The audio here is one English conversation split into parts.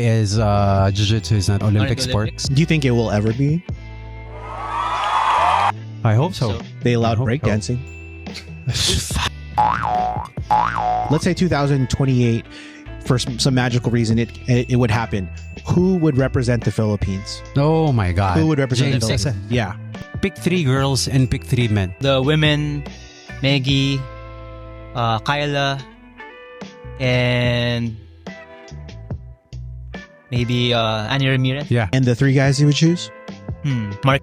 is jiu-jitsu is not Olympic sport. Do you think it will ever be? I hope so. They allowed I hope breakdancing. Let's say 2028, for some magical reason, it would happen. Who would represent the Philippines? Oh my God. Who would represent James, the Philippines? Yeah. Pick 3 girls and pick 3 men. The women, Maggie, Kyla, and maybe Annie Ramirez. Yeah. And the 3 guys you would choose? Mark.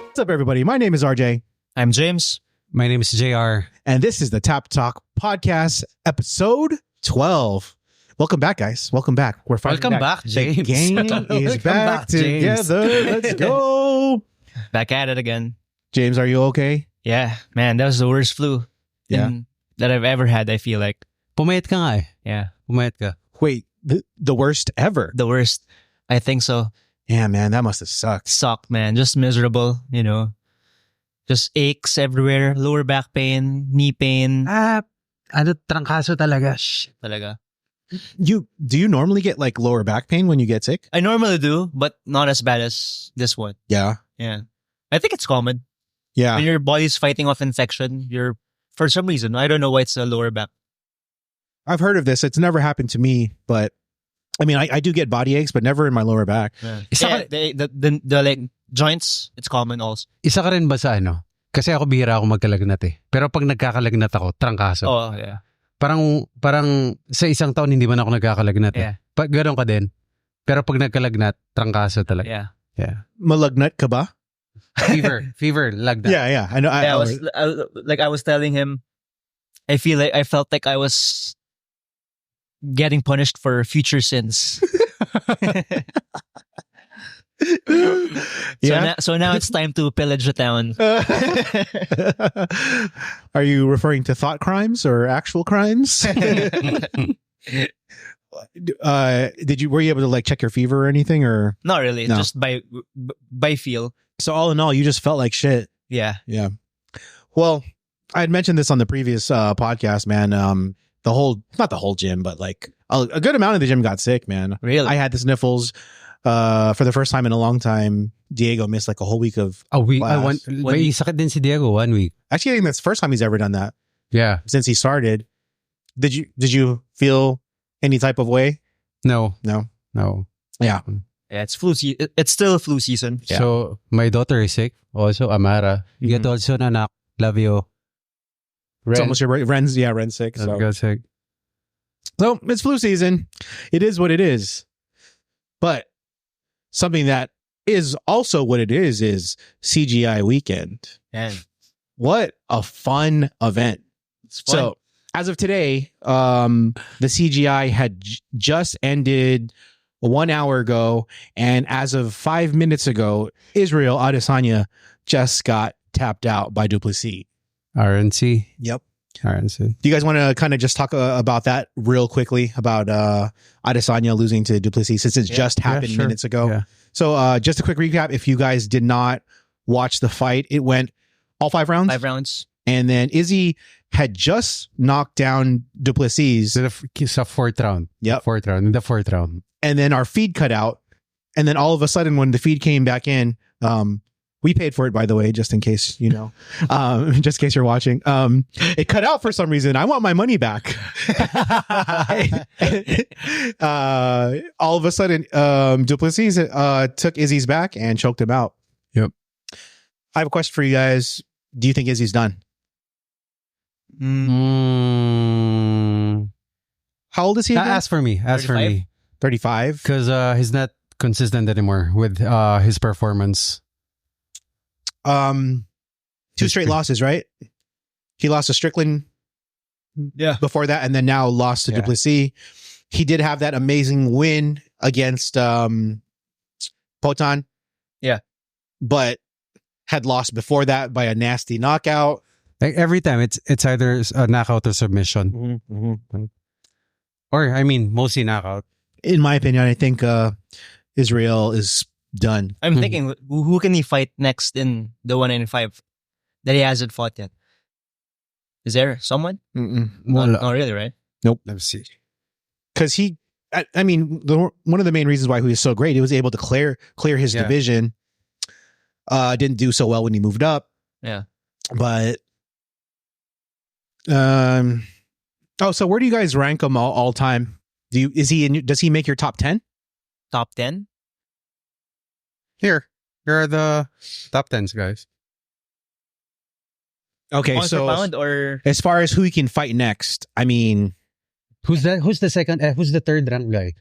What's up, everybody? My name is RJ. I'm James. My name is JayR. And this is the Tap Talk Podcast, episode 12. Welcome back, guys. Welcome back. We're finally Welcome back, James. The gang is Welcome back James. together. Let's go. Back at it again. James, are you okay? Yeah, man, that was the worst flu that I've ever had, I feel like. Pumayat ka nga eh. Yeah. Pumayat ka. Wait, the worst ever? The worst. I think so. Yeah, man, that must have sucked. Sucked, man. Just miserable, you know. Just aches everywhere. Lower back pain, knee pain. Trangkaso talaga. Talaga. Do you normally get like lower back pain when you get sick? I normally do, but not as bad as this one. Yeah. Yeah. I think it's common. Yeah. When your body's fighting off infection, for some reason, I don't know why it's a lower back. I've heard of this. It's never happened to me, but I mean, I do get body aches, but never in my lower back. Yeah. The like joints, it's common also. Isa ka rin ba sa ano? Kasi ako bihira ako magkalagnat eh. Pero pag nagkakalagnat ako, trangkaso. Oh, yeah. Parang sa isang taon hindi man ako nagkakalagnat eh. Yeah. Ganon ka din. Pero pag nagkalagnat, trangkaso talaga. Yeah. Yeah. Malagnat ka ba? Fever, lagnat. Yeah. I know. I was telling him, I felt like I was getting punished for future sins. So now it's time to pillage the town. Are you referring to thought crimes or actual crimes? Were you able to like check your fever or anything, or not really? No. Just by feel. So all in all, you just felt like shit. Yeah. Well, I had mentioned this on the previous podcast, man. Not the whole gym, but like a good amount of the gym got sick, man. Really? I had the sniffles for the first time in a long time. Diego missed like a whole week of class. May sakit din si Diego 1 week. Actually, I think that's the first time he's ever done that. Yeah. Since he started. Did you feel any type of way? No. Yeah. Yeah, it's flu season. It's still flu season. Yeah. So, my daughter is sick. Also, Amara. You get also nanak. Love you. It's almost your Ren's sick. So. Sick. So it's flu season. It is what it is. But something that is also what it is CJI weekend. And What a fun event. it's fun. So as of today, the CJI had just ended 1 hour ago. And as of 5 minutes ago, Israel Adesanya just got tapped out by Duplessis. RNC. Yep. RNC. Do you guys want to kind of just talk about that real quickly about Adesanya losing to Duplessis since it's just happened sure. minutes ago? Yeah. So just a quick recap. If you guys did not watch the fight, it went all 5 rounds. 5 rounds. And then Izzy had just knocked down Duplessis. Sa 4th round. Yep. 4th round. In the 4th round. And then our feed cut out. And then all of a sudden when the feed came back in, we paid for it, by the way, just in case, you know, just in case you're watching. It cut out for some reason. I want my money back. All of a sudden, Duplessis took Izzy's back and choked him out. Yep. I have a question for you guys. Do you think Izzy's done? How old is he again? As for me. 35? Because he's not consistent anymore with his performance. 2 straight losses, right? He lost to Strickland before that, and then now lost to Duplessis. He did have that amazing win against Potan. Yeah. But had lost before that by a nasty knockout. Like every time, it's either a knockout or submission. Or, I mean, mostly knockout. In my opinion, I think Israel is done. I'm thinking, who can he fight next in the 195 that he hasn't fought yet? Is there someone? Mm-mm. Not really, right? Let's see. Because I mean, one of the main reasons why he was so great, he was able to clear his division. Didn't do so well when he moved up. Yeah. But so where do you guys rank him all time? Does he make your top 10? Top 10? Here are the top 10s, guys. Okay, Pound so per pound or as far as who he can fight next, I mean, Who's the second? Who's the third rank guy?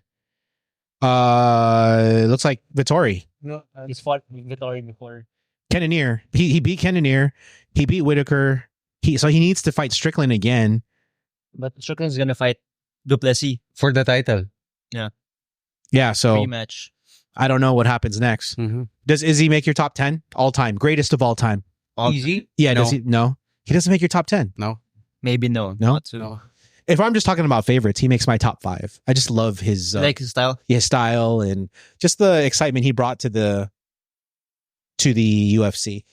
looks like Vittori. No, he's fought Vittori before. Cannonier. He beat Cannonier. He beat Whitaker. So he needs to fight Strickland again. But Strickland's gonna fight Duplessis for the title. Yeah, so rematch. I don't know what happens next. Mm-hmm. Does Izzy make your top 10 all time? Greatest of all time? Easy? Yeah, No. does he? No. He doesn't make your top 10. No. Maybe no. No? Not too. No. If I'm just talking about favorites, he makes my top 5. I just love his Like his style. style and just the excitement he brought to the UFC.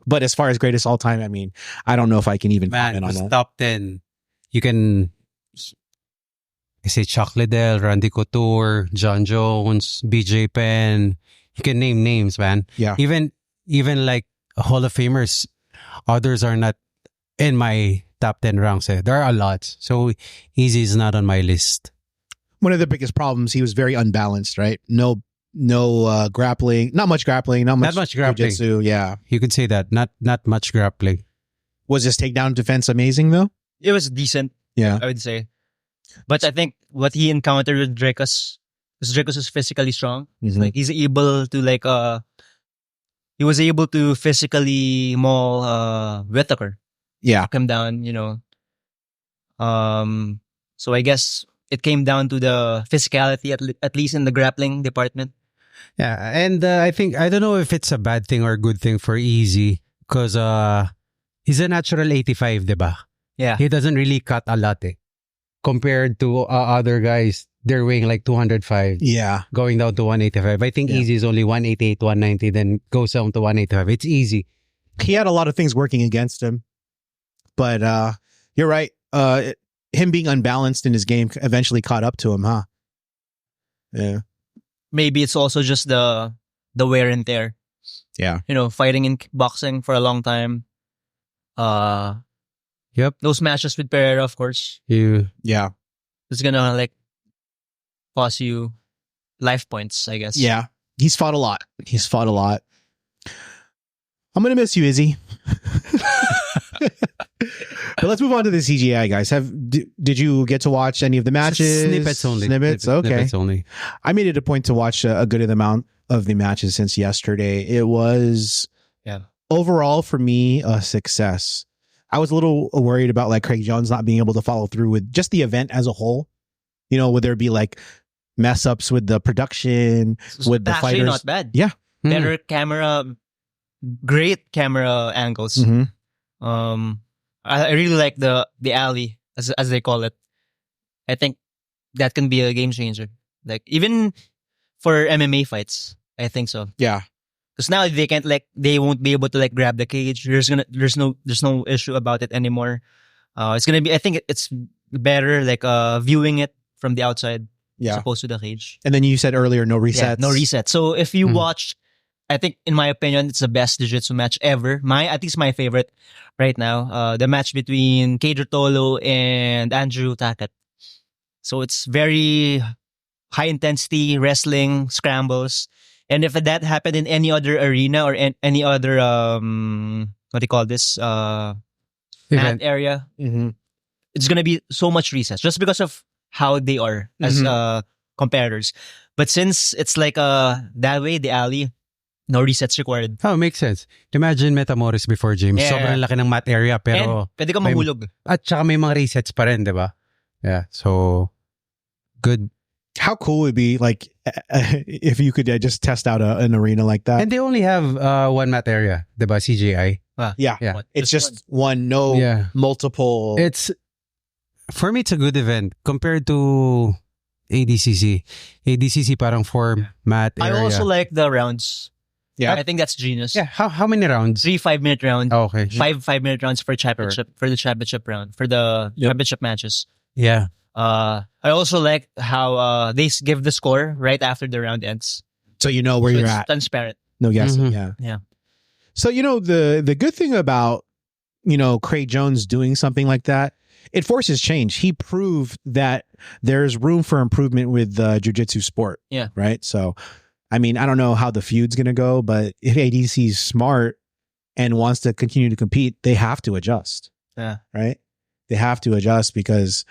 But as far as greatest all time, I mean, I don't know if I can even Man, comment on who's that. top 10. You can say Chuck Liddell, Randy Couture, John Jones, BJ Penn. You can name names, man. Yeah. Even like Hall of Famers, others are not in my top 10 ranks. There are a lot. So Easy is not on my list. One of the biggest problems, he was very unbalanced, right? No grappling, not much grappling, not much grappling. jiu-jitsu. Yeah. You could say that. Not much grappling. Was his takedown defense amazing though? It was decent, Yeah. I would say. But I think what he encountered with Dracos, because Dracos is physically strong. Mhm. Like he's able to he was able to physically maul Whitaker. Yeah. Come down, so I guess it came down to the physicality at least in the grappling department. Yeah. And I don't know if it's a bad thing or a good thing for Easy because he's a natural 85, diba? Yeah. He doesn't really cut a lot compared to other guys. They're weighing like 205. Yeah. Going down to 185. I think Yeah. Easy is only 188, 190, then goes down to 185. It's easy. He had a lot of things working against him. But you're right. Him being unbalanced in his game eventually caught up to him, huh? Yeah. Maybe it's also just the wear and tear. Yeah. Fighting in boxing for a long time. Yep. Those matches with Pereira, of course, Yeah. it's gonna cost you life points, I guess. Yeah. He's fought a lot. I'm going to miss you, Izzy. But let's move on to the CJI, guys. Did you get to watch any of the matches? Snippets only. Snippets? Okay. Snippets only. I made it a point to watch a good amount of the matches since yesterday. It was overall for me a success. I was a little worried about Craig Jones not being able to follow through with just the event as a whole. Would there be mess ups with the production, with the Actually fighters? not bad. Yeah. Better camera, great camera angles. Mm-hmm. I really like the alley as they call it. I think that can be a game changer. Even for MMA fights, I think so. Yeah. Because now they can't they won't be able to grab the cage. There's no issue about it anymore. It's gonna be. I think it's better viewing it from the outside as opposed to the cage. And then you said earlier, no resets. Yeah, no reset. So if you watch, I think in my opinion, it's the best jiu-jitsu match ever. At least my favorite right now. The match between Kedro Tolo and Andrew Tackett. So it's very high intensity wrestling scrambles. And if that happened in any other arena or any other what do you call this mat area, it's gonna be so much resets just because of how they are as competitors. But since it's that way, the alley, no resets required. Oh, makes sense. Imagine Metamoris before James. Yeah. Sobrang laki ng mat area pero And pwede ka mahulog. at saka may mga resets pa rin, di ba? Yeah. So good. How cool would it be if you could just test out an arena like that? And they only have one mat area, di ba? CJI. Yeah. Yeah. It's just one, no multiple. For me, it's a good event compared to ADCC. ADCC parang 4 mat area. I also like the rounds. Yeah. I think that's genius. Yeah. How many rounds? 3 5-minute round. Oh, okay. 5 5-minute rounds for championship for the championship round for the championship matches. Yeah. I also like how they give the score right after the round ends. So you know where So you're it's at. transparent. No guessing. Mhm. Yeah. Yeah. So, the good thing about, Craig Jones doing something like that, it forces change. He proved that there's room for improvement with the jiu-jitsu sport. Yeah. Right. So, I mean, I don't know how the feud's going to go, but if ADC's smart and wants to continue to compete, they have to adjust. Yeah. Right. They have to adjust because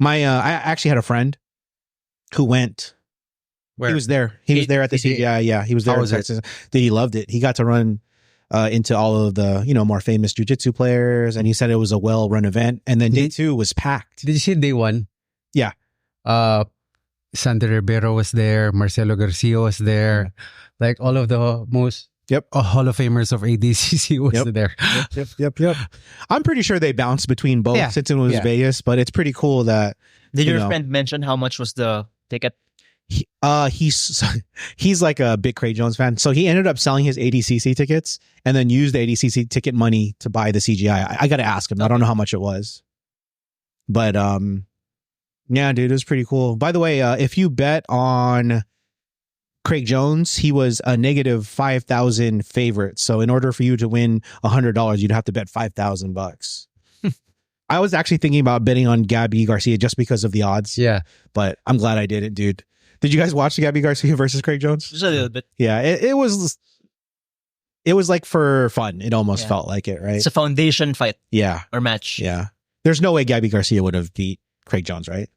I actually had a friend who went. Where? He was there. He was there at the CJI. Yeah, he was there. How was it? Texas. He loved it. He got to run into all of the more famous jiu-jitsu players, and he said it was a well-run event. And then day 2 was packed. Did you see day 1? Yeah. Sander Ribeiro was there. Marcelo Garcia was there. Like all of the most Hall of Famers of ADCC was there. Yep. I'm pretty sure they bounced between both since it was Vegas, but it's pretty cool that. Did your friend mention how much was the ticket? He's like a big Craig Jones fan, so he ended up selling his ADCC tickets and then used the ADCC ticket money to buy the CGI. I got to ask him. I don't know how much it was, but yeah, dude, it was pretty cool. By the way, if you bet on Craig Jones, he was a negative 5,000 favorite. So in order for you to win $100, you'd have to bet $5,000. I was actually thinking about betting on Gabby Garcia just because of the odds. Yeah, but I'm glad I didn't, dude. Did you guys watch the Gabby Garcia versus Craig Jones? Just a little bit. Yeah, it was like for fun. It almost felt like it, right? It's a foundation fight. Yeah. Or match. Yeah. There's no way Gabby Garcia would have beat Craig Jones, right?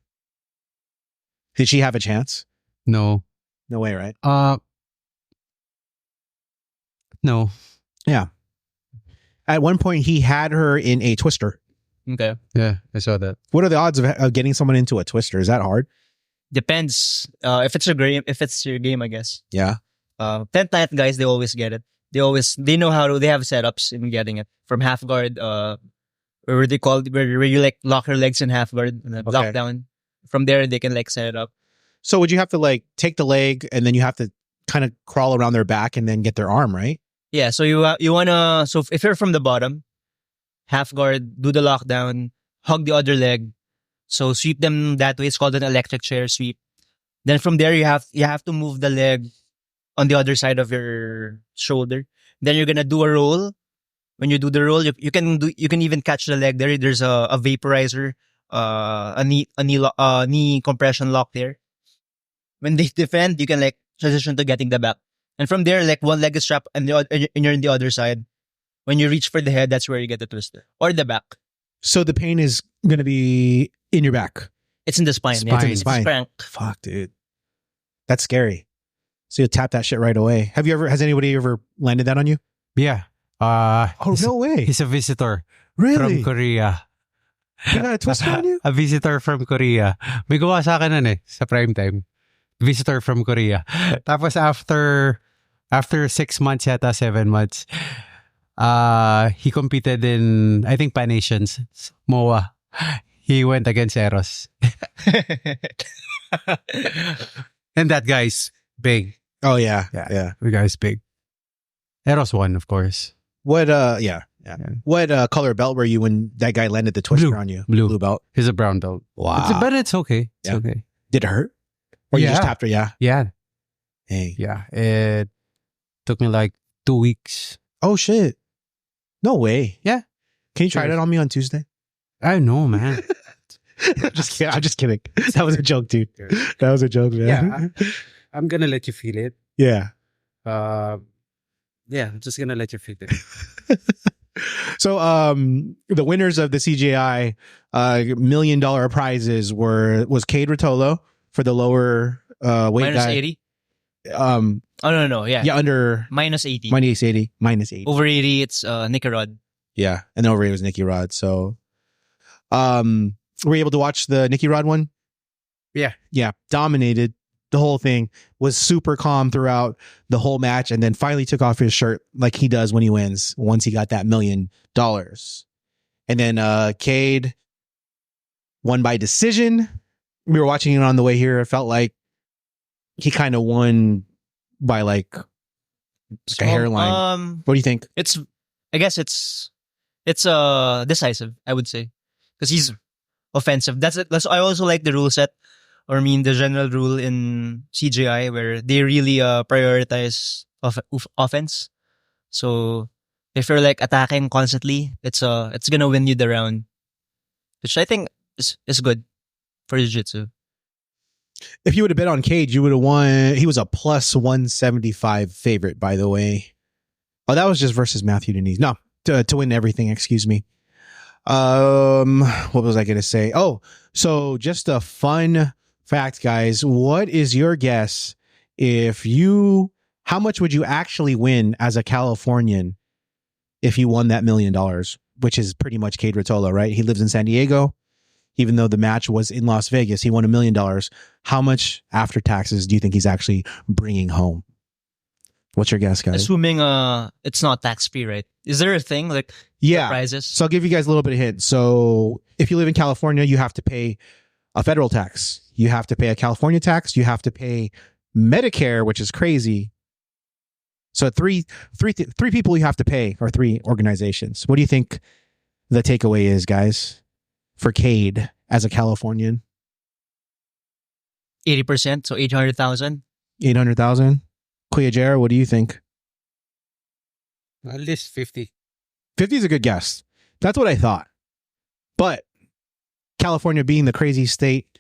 Did she have a chance? No. No way, right? No. Yeah. At one point, he had her in a twister. Okay. Yeah, I saw that. What are the odds of getting someone into a twister? Is that hard? Depends. If it's your game, I guess. Yeah. 10th night guys, they always get it. They know how to. They have setups in getting it from half guard. Where they call where you like lock your legs in half guard and then lock down. From there, they can like set it up. So would you have to like take the leg and then you have to kind of crawl around their back and then get their arm, right? Yeah. So you wanna. So if you're from the bottom, half guard, do the lockdown, hug the other leg. So sweep them that way. It's called an electric chair sweep. Then from there, you have to move the leg on the other side of your shoulder. Then you're gonna do a roll. When you do the roll, you can even catch the leg there. There's a vaporizer, a knee compression lock there. When they defend, you can like transition to getting the back. And from there, like one leg is strapped and you're in the other side. When you reach for the head, that's where you get the twister or the back. So the pain is gonna be in your back. It's in the spine. Spine. Yeah, It's in the it's spine. crank. Fuck, dude. That's scary. So you tap that shit right away. Has anybody ever landed that on you? Yeah. Oh, no way. He's a visitor Really? from Korea. He got a twister on you? A visitor from Korea. May gawa sa akin nun sa prime time. Visitor from Korea. Tapos after 6 months yata, 7 months, he competed in, I think, Pan Asians, MOA. He went against Eros. And that guy's big. Oh, yeah. Yeah. The guy's big. Eros won, of course. What, yeah. What color belt were you when that guy landed the twister Blue. on you? Blue belt. He's a brown belt. Wow. But it's okay. It's Yeah. okay. Did it hurt? Or you just tapped her? Yeah. Yeah. Hey. Yeah. It took me like 2 weeks. Oh, shit. No way. Yeah. Can you try that on me on Tuesday? I know, man. I'm just kidding. That was a joke, dude. That was a joke, man. Yeah. I'm going to let you feel it. Yeah. Yeah, I'm just going to let you feel it. So the winners of the CJI $1 million prizes was Cade Rotolo for the lower weight Minus guy. 80? Oh no. Yeah. Yeah, under Minus 80. minus 80. Minus 80. Over 80, it's Nicky Rod. Yeah. And over it was Nicky Rod. So were you able to watch the Nicky Rod one? Yeah. Yeah. Dominated the whole thing, was super calm throughout the whole match, and then finally took off his shirt like he does when he wins, once he got that $1 million. And then Cade won by decision. We were watching it on the way here. It felt like he kind of won by like Like a hairline. What do you think? I guess it's decisive, I would say, because he's offensive. That's it. I also like the rule set, or I mean the general rule in CJI where they really prioritize offense. So if you're like attacking constantly, it's gonna win you the round, which I think is good for jiu-jitsu. If you would have bet on Cage, you would have won. He was a plus 175 favorite, by the way. Oh, that was just versus Matthew Denise. No, to win everything. Excuse me. What was I going to say? Oh, so just a fun fact, guys. What is your guess how much would you actually win as a Californian if you won that $1 million, which is pretty much Cade Rotolo, right? He lives in San Diego. Even though the match was in Las Vegas, he won $1 million. How much after taxes do you think he's actually bringing home? What's your guess, guys? Assuming it's not tax free, right? Is there a thing like prizes? So I'll give you guys a little bit of hint. So if you live in California, you have to pay a federal tax. You have to pay a California tax. You have to pay Medicare, which is crazy. So three people you have to pay, or three organizations. What do you think the takeaway is, guys, for Cade as a Californian? 80%, so 800,000. 800,000. Kuya JayR, what do you think? At least 50. 50 is a good guess. That's what I thought. But California being the crazy state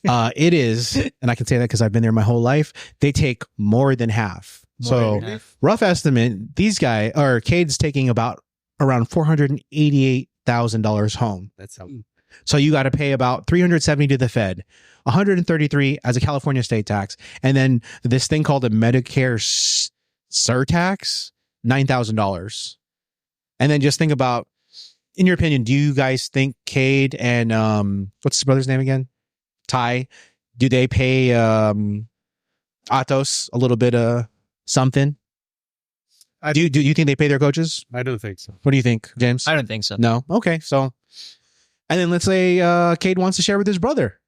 it is, and I can say that because I've been there my whole life, they take more than half. Rough estimate, these guys, or Cade's taking around $488,000 home. That's how. So you got to pay about $370 to the Fed, $133 as a California state tax, and then this thing called a Medicare surtax, $9,000. And then just think about, in your opinion, do you guys think Cade and what's his brother's name again? Ty, do they pay Atos a little bit of something? Do you think they pay their coaches? I don't think so. What do you think, James? I don't think so. No? Okay, so... And then let's say Cade wants to share with his brother.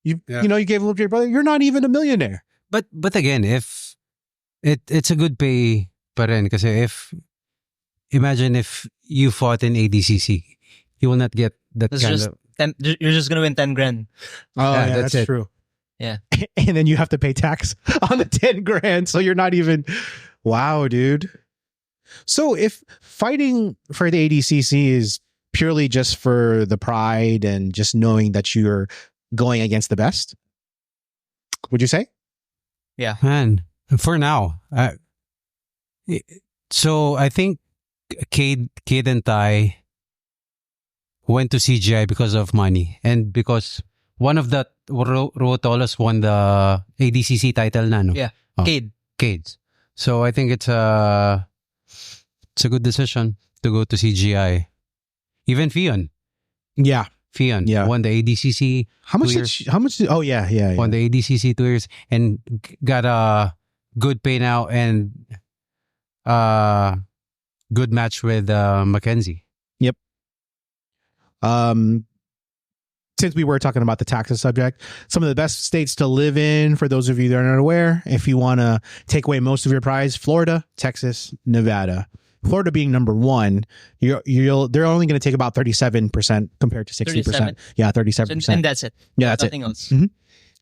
You know, you gave a little to your brother. You're not even a millionaire. But again, if it's a good pay pa rin, kasi imagine if you fought in ADCC, you will not get that you're just gonna win 10 grand. Oh, yeah, that's true. Yeah. And then you have to pay tax on the 10 grand. So you're not even, wow, dude. So if fighting for the ADCC is purely just for the pride and just knowing that you're going against the best, would you say? Yeah. Man, for now. So I think Cade and Ty went to CJI because of money, and because one of the Rotolos won the ADCC title na, no? Yeah. Oh, Cade. So I think it's a good decision to go to CJI. Even Fionn. Yeah. Fionn. Yeah. Won the ADCC. How much oh, yeah. Won the ADCC 2 years and got a good pay now and good match with Mackenzie. Yep. Since we were talking about the taxes subject, some of the best states to live in, for those of you that are not aware, if you want to take away most of your prize, Florida, Texas, Nevada. Florida being number one, they're only going to take about 37% compared to 60%. 37? Yeah, 37%. And that's it. Yeah, that's Nothing it. else. Mm-hmm.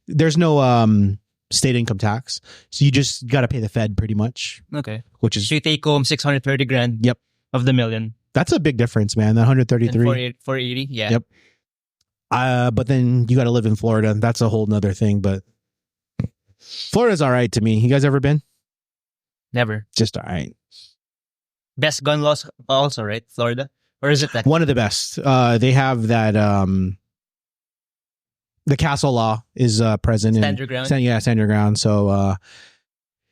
There's no state income tax, so you just got to pay the Fed pretty much. Okay. Which is, so you take home 630 grand. Yep. Of the million. That's a big difference, man. That 133. 480. Yeah. Yep. But then you got to live in Florida. That's a whole nother thing. But Florida's all right to me. You guys ever been? Never. Just all right. Best gun laws also, right? Florida? Or is it that? One of the best. They have that, the castle law is present. Stand your ground? Stand your ground. So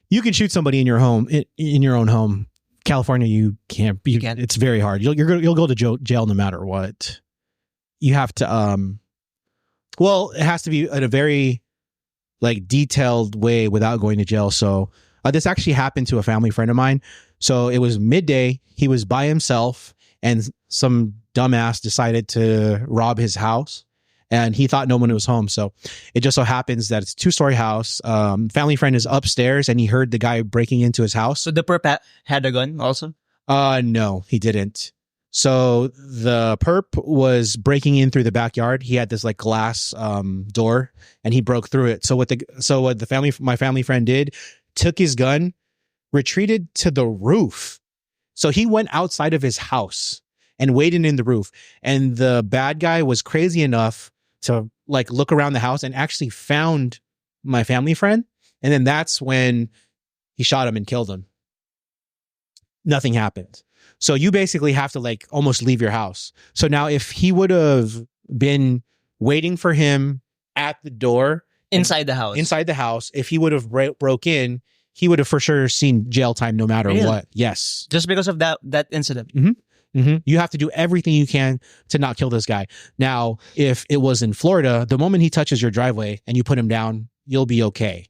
you can shoot somebody in your home, in your own home. California, you can't. It's very hard. You'll go to jail no matter what. You have to, it has to be in a very detailed way without going to jail. So this actually happened to a family friend of mine. So it was midday. He was by himself and some dumbass decided to rob his house. and he thought no one was home. So it just so happens that it's a 2-story house. Family friend is upstairs, and he heard the guy breaking into his house. So the perp had a gun also? No, he didn't. So the perp was breaking in through the backyard. He had this like glass door, and he broke through it. So what my family friend did, took his gun, retreated to the roof. So he went outside of his house and waited in the roof. And the bad guy was crazy enough to like look around the house and actually found my family friend. And then that's when he shot him and killed him. Nothing happened. So you basically have to like almost leave your house. So now if he would have been waiting for him at the door Inside the house, if he would have broke in, he would have for sure seen jail time no matter Really? what. Yes. just because of that incident. You have to do everything you can to not kill this guy. Now, if it was in Florida, the moment he touches your driveway and you put him down, you'll be okay.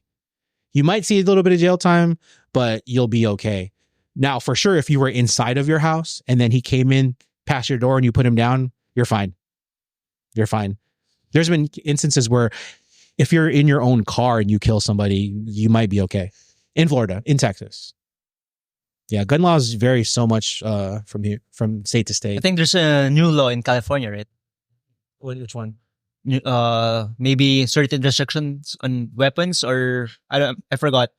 You might see a little bit of jail time, but you'll be okay. Now, for sure, if you were inside of your house and then he came in past your door and you put him down, you're fine. You're fine. There's been instances where if you're in your own car and you kill somebody, you might be okay. In Florida, in Texas. Yeah, gun laws vary so much from state to state. I think there's a new law in California, right? Which one? Maybe certain restrictions on weapons, or I forgot.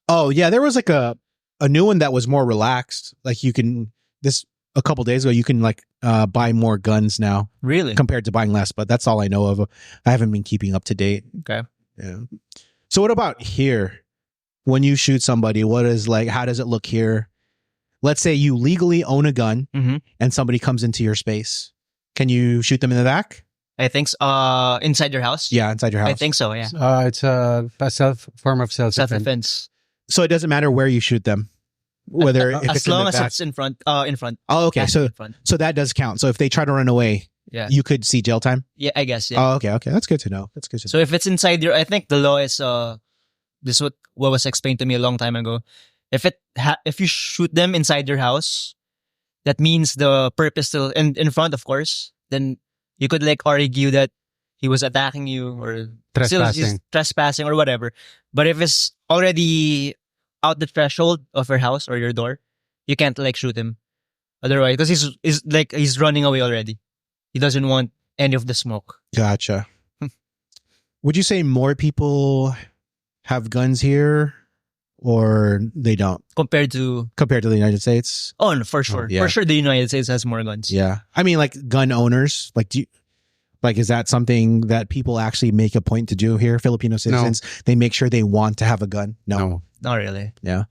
Oh yeah, there was like a new one that was more relaxed. Like a couple days ago, you can like buy more guns now Really? compared to buying less. But that's all I know of. I haven't been keeping up to date. Okay. Yeah. So what about here? When you shoot somebody, how does it look here? Let's say you legally own a gun and somebody comes into your space. Can you shoot them in the back? I think inside your house. Yeah, inside your house. I think so. Yeah. It's a form of self-defense. Self-defense. So it doesn't matter where you shoot them, whether if As it's in long the as back. it's in front. In front. Oh, okay. Yeah, So in front. that does count. So if they try to run away, Yeah. you could see jail time. Yeah, I guess. Yeah. Oh, okay. That's good to know. So if it's inside your, I think the law is this is what was explained to me a long time ago. If you shoot them inside your house, that means the perp is still in front, of course. Then you could like argue that he was attacking you or still he's trespassing or whatever. But if it's already out the threshold of your house or your door, you can't like shoot him. Otherwise, because he's running away already. He doesn't want any of the smoke. Gotcha. Would you say more people have guns here or they don't Compared to the United States? Oh, no, for sure. Yeah. For sure the United States has more guns. Yeah. I mean, like gun owners, is that something that people actually make a point to do here? Filipino citizens, they make sure they want to have a gun? No. Not really. Yeah.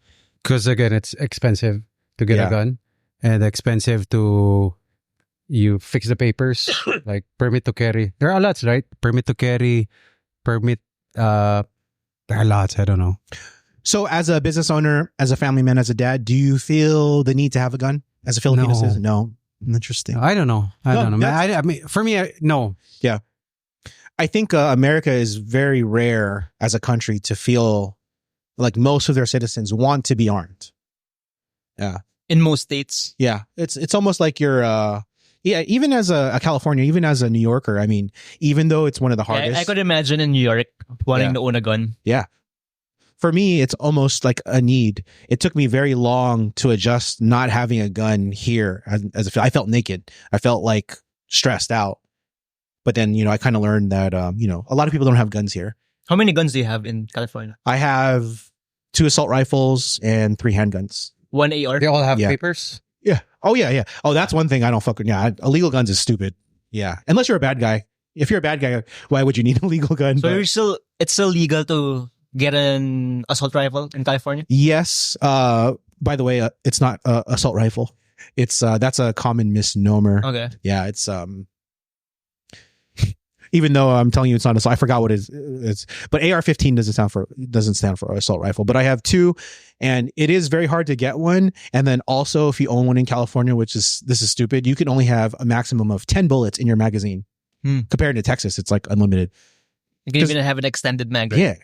Because again, it's expensive to get a gun and expensive to you fix the papers, like permit to carry. There are lots, right? Permit to carry, permit, there are lots, I don't know. So as a business owner, as a family man, as a dad, do you feel the need to have a gun as a Filipino citizen? No. Interesting. I don't know. I don't know. I mean, for me, no. Yeah. I think America is very rare as a country to feel like most of their citizens want to be armed. Yeah. In most states. Yeah. It's almost like you're, even as a California, even as a New Yorker, I mean, even though it's one of the hardest. I could imagine in New York wanting to own a gun. Yeah. For me, it's almost like a need. It took me very long to adjust not having a gun here. I felt naked. I felt like stressed out. But then, I kind of learned that, a lot of people don't have guns here. How many guns do you have in California? I have 2 assault rifles and 3 handguns. 1 AR? They all have papers? Yeah. Oh, yeah. Oh, that's one thing I don't fucking... Yeah, illegal guns is stupid. Yeah. Unless you're a bad guy. If you're a bad guy, why would you need a legal gun? So it's still legal to get an assault rifle in California? Yes. By the way, it's not assault rifle. It's that's a common misnomer. Okay. Yeah, it's even though I'm telling you it's not assault, I forgot what it is. But AR-15 doesn't stand for assault rifle. But I have 2, and it is very hard to get one. And then also, if you own one in California, this is stupid, you can only have a maximum of 10 bullets in your magazine. Compared to Texas, it's like unlimited. You can even have an extended mag. Right? Yeah.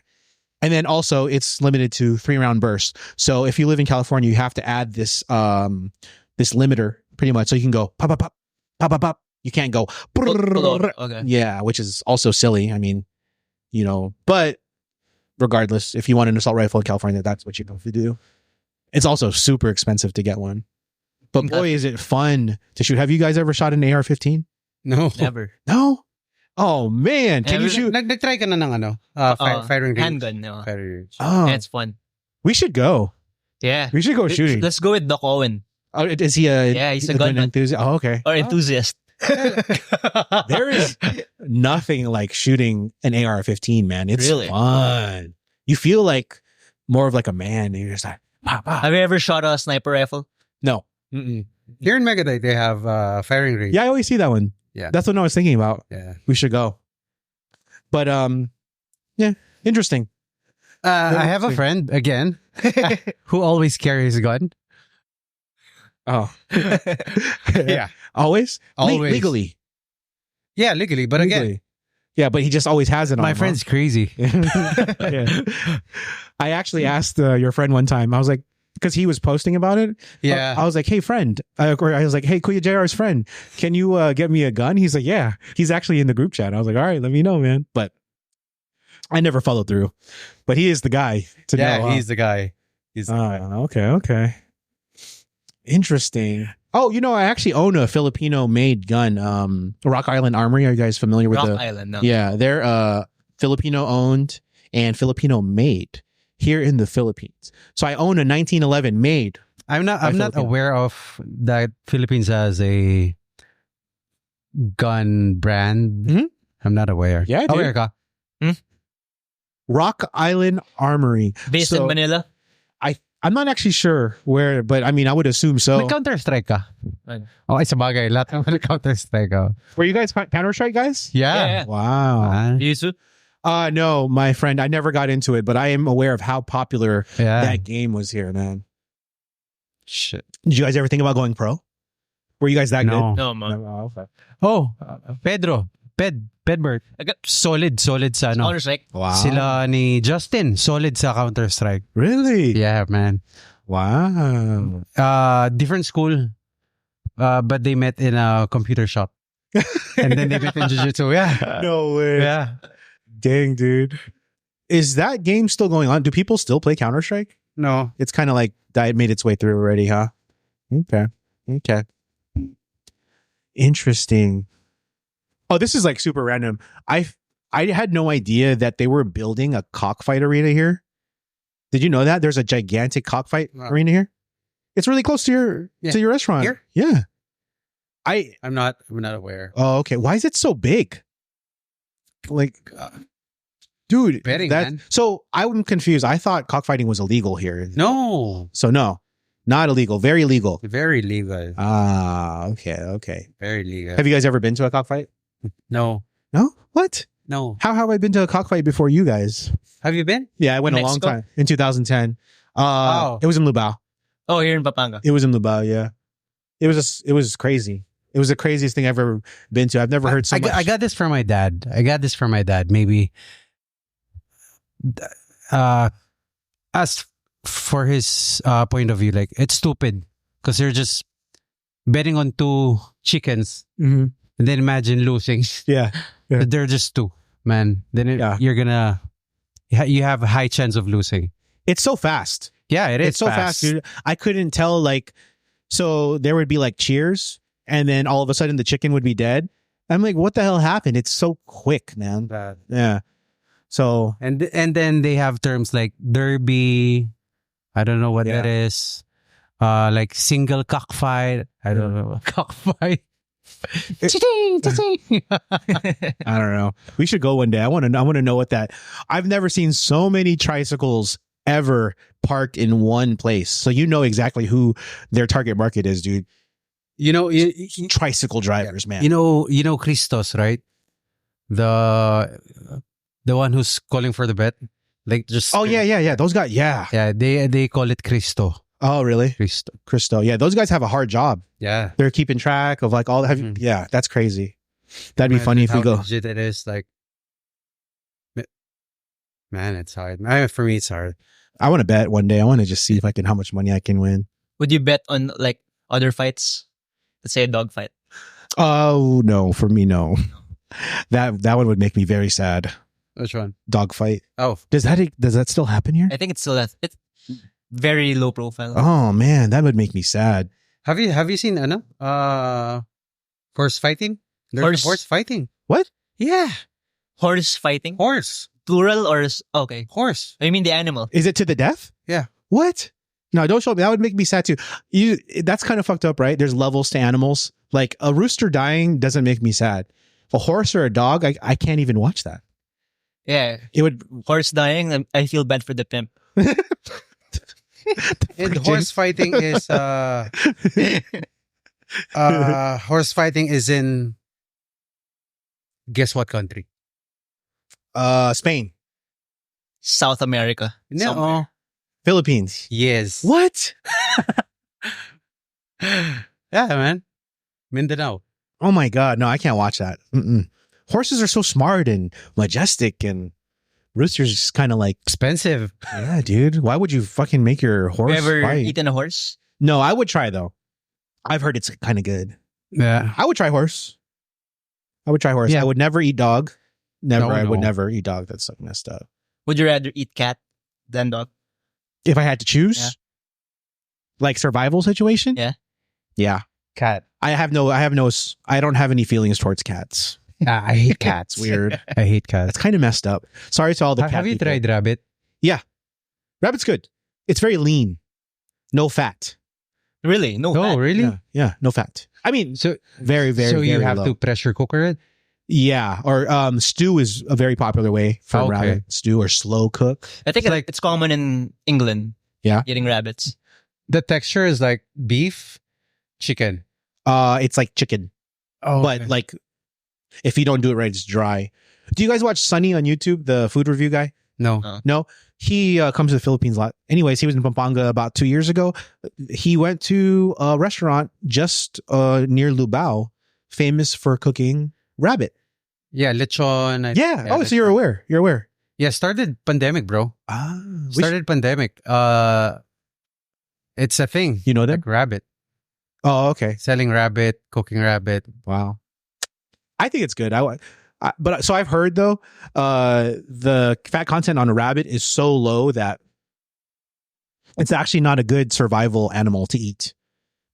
And then also it's limited to 3-round bursts. So if you live in California, you have to add this limiter pretty much. So you can go pop, pop, pop, pop, pop, pop, You can't go. Okay. Yeah, which is also silly. I mean, but regardless, if you want an assault rifle in California, that's what you go to do. It's also super expensive to get one. But boy, is it fun to shoot. Have you guys ever shot an AR-15? No. Never. No? Oh, man. Can you shoot? Nag-try ka na ng firing range. Handgun. No. Firing range. Oh, Yeah, it's fun. we should go. Yeah. We should go shooting. Let's go with Doc Owen. Oh, is he a? Yeah, he's a gun gunman. enthusiast? Oh, okay. Or enthusiast. There is nothing like shooting an AR-15, man. It's Really? fun. You feel like more of like a man. And you're just like, bah, bah. Have you ever shot a sniper rifle? No. Mm-mm. Here in Megadite, they have firing range. Yeah, I always see that one. Yeah. That's what I was thinking about. Yeah. We should go. But yeah, interesting. I have a friend again who always carries a gun. Oh, Yeah. always, Always. legally. Yeah, legally, but again, Legally. Yeah, but he just always has it on. my him, huh? friend's crazy. Yeah. I actually asked your friend one time. I was like, because he was posting about it. Yeah. I was like, hey, friend. I was like, hey, Kuya JR's friend. Can you get me a gun? He's like, yeah. He's actually in the group chat. I was like, all right, let me know, man. But I never followed through. But he is the guy to know. Yeah, huh? he's the guy. He's the guy. Okay. Interesting. Oh, I actually own a Filipino-made gun. Rock Island Armory. Are you guys familiar with Rock Island. No. Yeah, they're Filipino-owned and Filipino-made here in the Philippines. So I own a 1911 made. I'm not Filipino. aware of that Philippines has a gun brand. Mhm. I'm not aware. Yeah, dude. Aware ka? Rock Island Armory. Based in Manila. I'm not actually sure where, but I mean, I would assume so. Nag-Counter-Strike ka? Ano? Okay, sa bagay. Lahat naman nag-Counter-Strike ka. Were you guys Counter-Strike guys? Yeah. Wow. Ah, Yusu? No, my friend, I never got into it, but I am aware of how popular yeah. that game was here, man. Shit. Did you guys ever think about going pro? Were you guys that No. No, good? man. Oh, okay. Oh, Pedro. Pedbert. Solid sa ano. Counter-Strike. Wow. Sila ni Justin. Solid sa Counter-Strike. Really? Yeah, man. Wow. Different school. But they met in a computer shop. And then they met in Jiu-Jitsu. Yeah. No way. Yeah. Dang, dude. Is that game still going on? Do people still play Counter-Strike? No. It's kind of like that made its way through already, huh? Okay. Interesting. Oh, this is like super random. I had no idea that they were building a cockfight arena here. Did you know that? There's a gigantic cockfight Wow. arena here. It's really close to your restaurant. Here? Yeah. I'm not aware. Oh, okay. Why is it so big? Like, dude, Betting, man. So I'm confused. I thought cockfighting was illegal here. No. So no, not illegal. Very legal. Very legal. Ah, okay. Very legal. Have you guys ever been to a cockfight? No. No? What? No. How have I been to a cockfight before you guys? Have you been? Yeah, I went a long Mexico? time. In 2010. It was in Lubao. Oh, here in Pampanga. It was in Lubao, yeah. It was crazy. It was the craziest thing I've ever been to. I've never heard so much. I got this from my dad. Maybe. As for his point of view, like, it's stupid because they're just betting on 2 chickens Mhm. and then imagine losing. Yeah. They're just 2, man. Then you're gonna, you have a high chance of losing. It's so fast. Yeah, It's so fast, dude. I couldn't tell, like, so there would be like cheers, and then all of a sudden the chicken would be dead. I'm like, what the hell happened? It's so quick, man. Yeah. So And then they have terms like derby. I don't know what Yeah. that is. Like single cockfight. I don't know. Cockfight. Cha-ching, cha-ching. I don't know. We should go one day. I want to know what that. I've never seen so many tricycles ever parked in one place. So you know exactly who their target market is, dude. You know, Tricycle drivers, man. you know Christos, right? The one who's calling for the bet. Like just Oh yeah. Those guys, yeah. Yeah, they call it Cristo. Oh really? Cristo. Yeah, those guys have a hard job. Yeah. They're keeping track of like all. Mhm. Yeah, that's crazy. That'd be funny if we How go. legit it is, like, man, it's hard. For me, it's hard. I want to bet one day. I want to just see if I can how much money I can win. Would you bet on like other fights? Let's say a dog fight. Oh no, for me no. That one would make me very sad. Which one? Dogfight. Oh, Does that still happen here? I think it's still that. It's very low profile. Oh man, that would make me sad. have you seen horse fighting? There's horse fighting. What? Yeah, Horse fighting? horse, Plural or... Okay. horse. I mean the animal. Is it to the death? Yeah. What? No, don't show me. That would make me sad too. That's kind of fucked up, right? There's levels to animals. Like a rooster dying doesn't make me sad. A horse or a dog, I can't even watch that. Yeah. It would. Horse dying, I feel bad for the pimp. And horse fighting is horse fighting is in guess what country? Spain, South America. No. Somewhere. Philippines. Yes. What? Yeah, man. Mindanao. Oh my god, no, I can't watch that. Mm-mm. Horses are so smart and majestic, and roosters just kind of like, Expensive. yeah, dude. Why would you fucking make your horse Have you ever fight? eaten a horse? No, I would try though. I've heard it's kind of good. Yeah. I would try horse. Yeah. I would never eat dog. Never. No, I would no. never eat dog. That's like messed up. Would you rather eat cat than dog? If I had to choose, Yeah. like survival situation. Yeah. Yeah. Cat. I don't have any feelings towards cats. Yeah, I hate cats. It's weird. I hate cats. That's kind of messed up. Sorry to all the cat Have you people. tried rabbit? Rabbit's good. It's very lean. No fat. Really? No. Oh, fat. really? Yeah, no fat. I mean, So, very, very, so you very have low. to pressure cooker it? Yeah, or stew is a very popular way for Okay. rabbit. Stew or slow cook. I think It's like- it's common in England. Yeah. Eating rabbits. The texture is like beef, chicken. It's like chicken, Oh, but like if you don't do it right, it's dry. Do you guys watch Sunny on YouTube, the food review guy? no. No, he comes to the Philippines a lot. Anyways, he was in Pampanga about 2 years ago. He went to a restaurant just near Lubao, famous for cooking rabbit. Yeah, lechon. Yeah. Oh, so you're lechon. aware. You're aware. Yeah, started pandemic, bro. Ah, Started pandemic. It's a thing. you know them? Like rabbit. Oh, okay. Selling rabbit, cooking rabbit. Wow. I think it's good. But so I've heard though, the fat content on a rabbit is so low that it's actually not a good survival animal to eat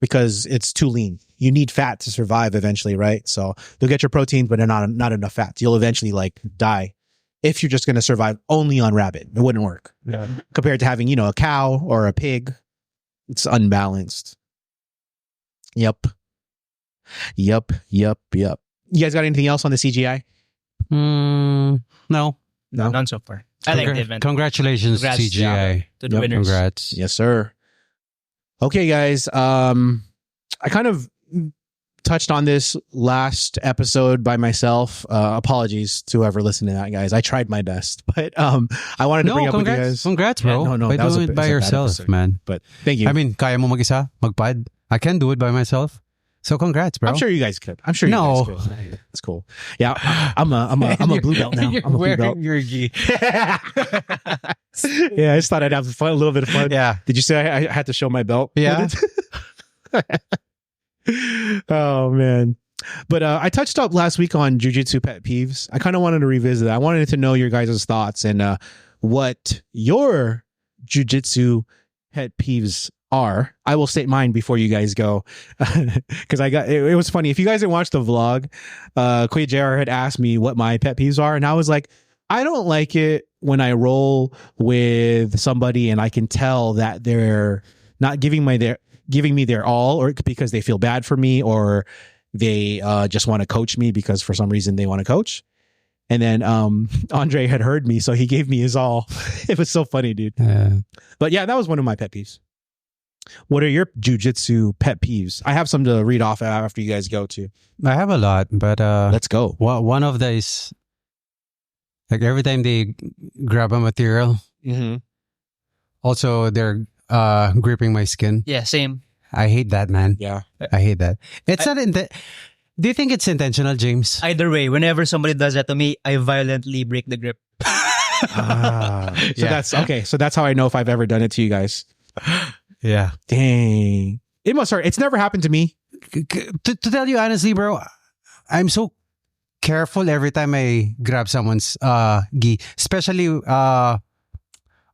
because it's too lean. You need fat to survive eventually, right? So you'll get your protein, but not enough fat. You'll eventually like die if you're just going to survive only on rabbit. It wouldn't work compared to having, a cow or a pig. It's unbalanced. Yep. You guys got anything else on the CGI? No. No. None so far. I like the event. Congratulations, Congrats, CJI. To the Yep, winners. Congrats. Yes, sir. Okay, guys. I kind of touched on this last episode by myself. Apologies to whoever listened to that, guys. I tried my best, but I wanted to bring up with you guys. Congrats, bro. Yeah, no, By that was doing it by it's a bad yourself, episode. man. But thank you. I mean, kaya mo mag-isa, magpad. I can do it by myself. So congrats, bro. I'm sure you guys could. You No. guys could. It's cool. Yeah, I'm a blue belt now. You're I'm a blue belt. wearing your gi. Yeah, I just thought I'd have fun, a little bit of fun. Yeah. Did you say I had to show my belt? Yeah. Oh man. But I touched up last week on jujitsu pet peeves. I kind of wanted to revisit that. I wanted to know your guys' thoughts and what your jujitsu pet peeves are. I will state mine before you guys go because it was funny. If you guys didn't watch the vlog, Kuya JayR had asked me what my pet peeves are, and I was like, I don't like it when I roll with somebody and I can tell that they're not giving me their all, or because they feel bad for me, or they just want to coach me because for some reason they want to coach. And then Andre had heard me, so he gave me his all. It was so funny, dude. But yeah, that was one of my pet peeves. What are your jujitsu pet peeves? I have some to read off after you guys go too. I have a lot, but Let's go. one of the is like every time they grab a material, Mm-hmm. also they're gripping my skin. Yeah, same. I hate that, man. Yeah. I hate that. It's not do you think it's intentional, James? Either way, whenever somebody does that to me, I violently break the grip. That's okay. So that's how I know if I've ever done it to you guys. Yeah. Dang. It must hurt. It's never happened to me. To tell you honestly, bro, I'm so careful every time I grab someone's gi, especially on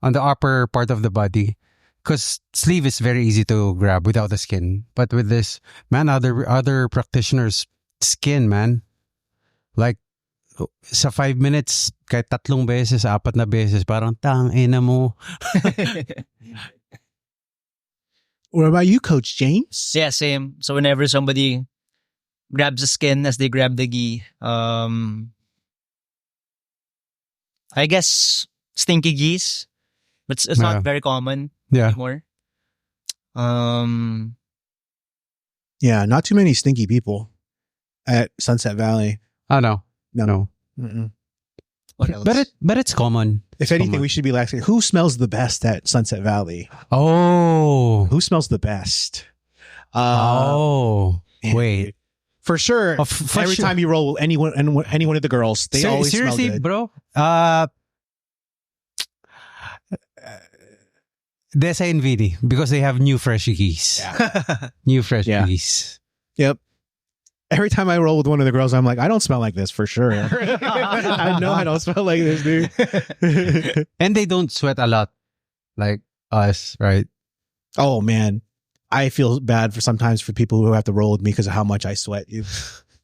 the upper part of the body, because sleeve is very easy to grab without the skin. But with this, man, other practitioners skin, man, like sa 5 minutes, kahit 3 beses, 4 na beses, parang ina mo. What about you, Coach James? Yeah, same. So whenever somebody grabs the skin as they grab the gi, I guess stinky gis, but it's not very common anymore. Yeah, not too many stinky people at Sunset Valley. Oh no. Mm-mm. What else? But it's common. If anything, we should be asking, who smells the best at Sunset Valley? Oh. Who smells the best? Wait. For sure. Every time you roll any one of the girls, they always seriously, smell good. bro. Desa and Vini, because they have new fresh geese. Yeah. New fresh geese. Yep. Every time I roll with one of the girls, I'm like, I don't smell like this for sure. I know I don't smell like this, dude. And they don't sweat a lot like us, right? Oh, man. I feel bad sometimes for people who have to roll with me because of how much I sweat.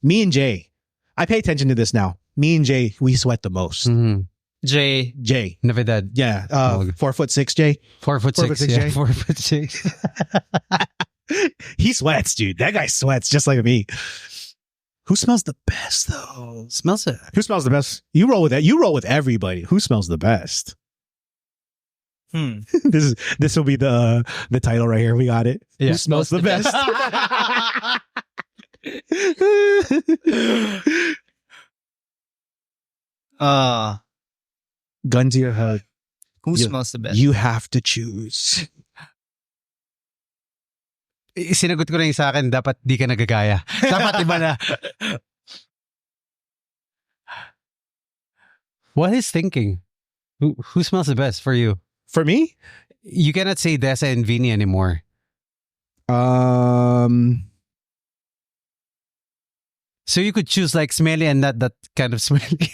Me and Jay, I pay attention to this now. Me and Jay, we sweat the most. Mm-hmm. Jay. Navidad. Yeah. 4'6", Jay. 4'6", Jay. yeah. 4'6". He sweats, dude. That guy sweats just like me. Who smells the best, though? Smells it. Who smells the best? You roll with that. You roll with everybody. Who smells the best? This will be the title right here. We got it. Yeah. Who smells the best? Gun to your head. Who smells the best? You have to choose. Sinagot ko na yung sa akin, dapat di ka nagagaya. Dapat iba na. What is thinking? Who smells the best for you? For me? You cannot say Desa and Vini anymore. So you could choose like smelly and not that kind of smelly.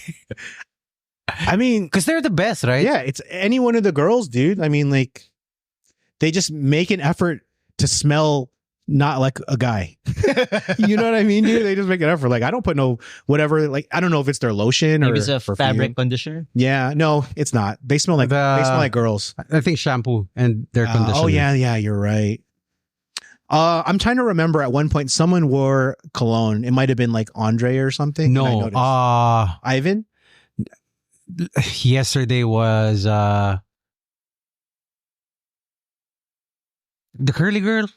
I mean, because they're the best, right? Yeah, it's any one of the girls, dude. I mean, like, they just make an effort to smell not like a guy. You know what I mean, dude? They just make an effort. Like, I don't put no whatever. Like, I don't know if it's their lotion Maybe or it's a fabric conditioner. Yeah, no, it's not. They smell like girls. I think shampoo and their conditioner. Oh yeah, you're right. I'm trying to remember. At one point, someone wore cologne. It might have been like Andre or something. No, Ivan. Yesterday was the curly girl.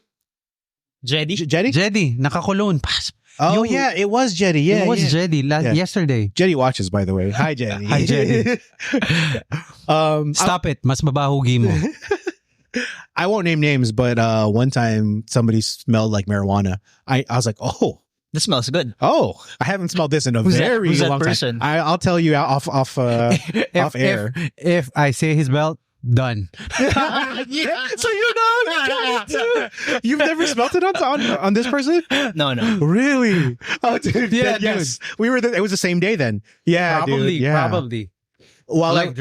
Jetty, nakakulon. Oh yeah, it was Jetty. Yeah, it was Jetty yesterday. Jetty watches, by the way. Hi, Jetty. Hi, Jetty. Stop it. Mas mabahugi mo. I won't name names, but one time somebody smelled like marijuana. I was like, oh, this smells good. Oh, I haven't smelled this in a very long time. I'll tell you off air. If I say his belt, done. Yeah. So you know, you've never smelled it on this person? No. Really? Oh, dude. Yeah, yes. We were. It was the same day then. Yeah, probably. dude. Yeah. Probably. While like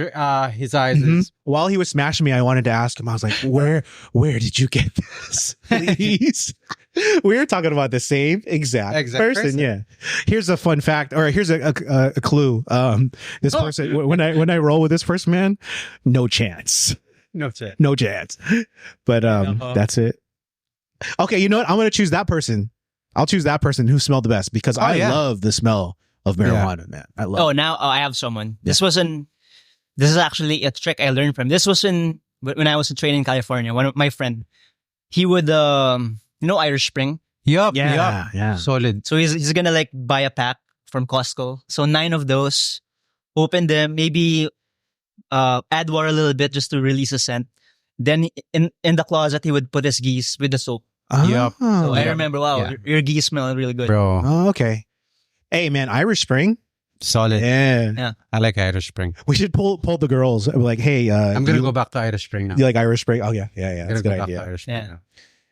his eyes. While he was smashing me, I wanted to ask him. I was like, "Where did you get this?" Please. We were talking about the same exact person. Yeah. Here's a fun fact, or here's a clue. This person, when I roll with this person, man, no chance. No chance. But that's it. Okay, you know what? I'm gonna choose that person. I'll choose that person who smelled the best because I love the smell of marijuana, man. I love. Oh, now I have someone. This is actually a trick I learned from. This was when I was in training in California. One of my friend, he would Irish Spring. Yup. Yeah. Solid. So he's gonna like buy a pack from Costco. So 9 of those, open them, maybe add water a little bit just to release a scent. Then in the closet he would put his geese with the soap. Yup. So I remember, your geese smell really good. Bro. Oh, okay. Hey man, Irish Spring. Solid. Yeah. I like Irish Spring. We should pull the girls. We're like, hey, I'm gonna go back to Irish Spring now. You like Irish Spring? Oh yeah. That's a good idea. Irish Spring now.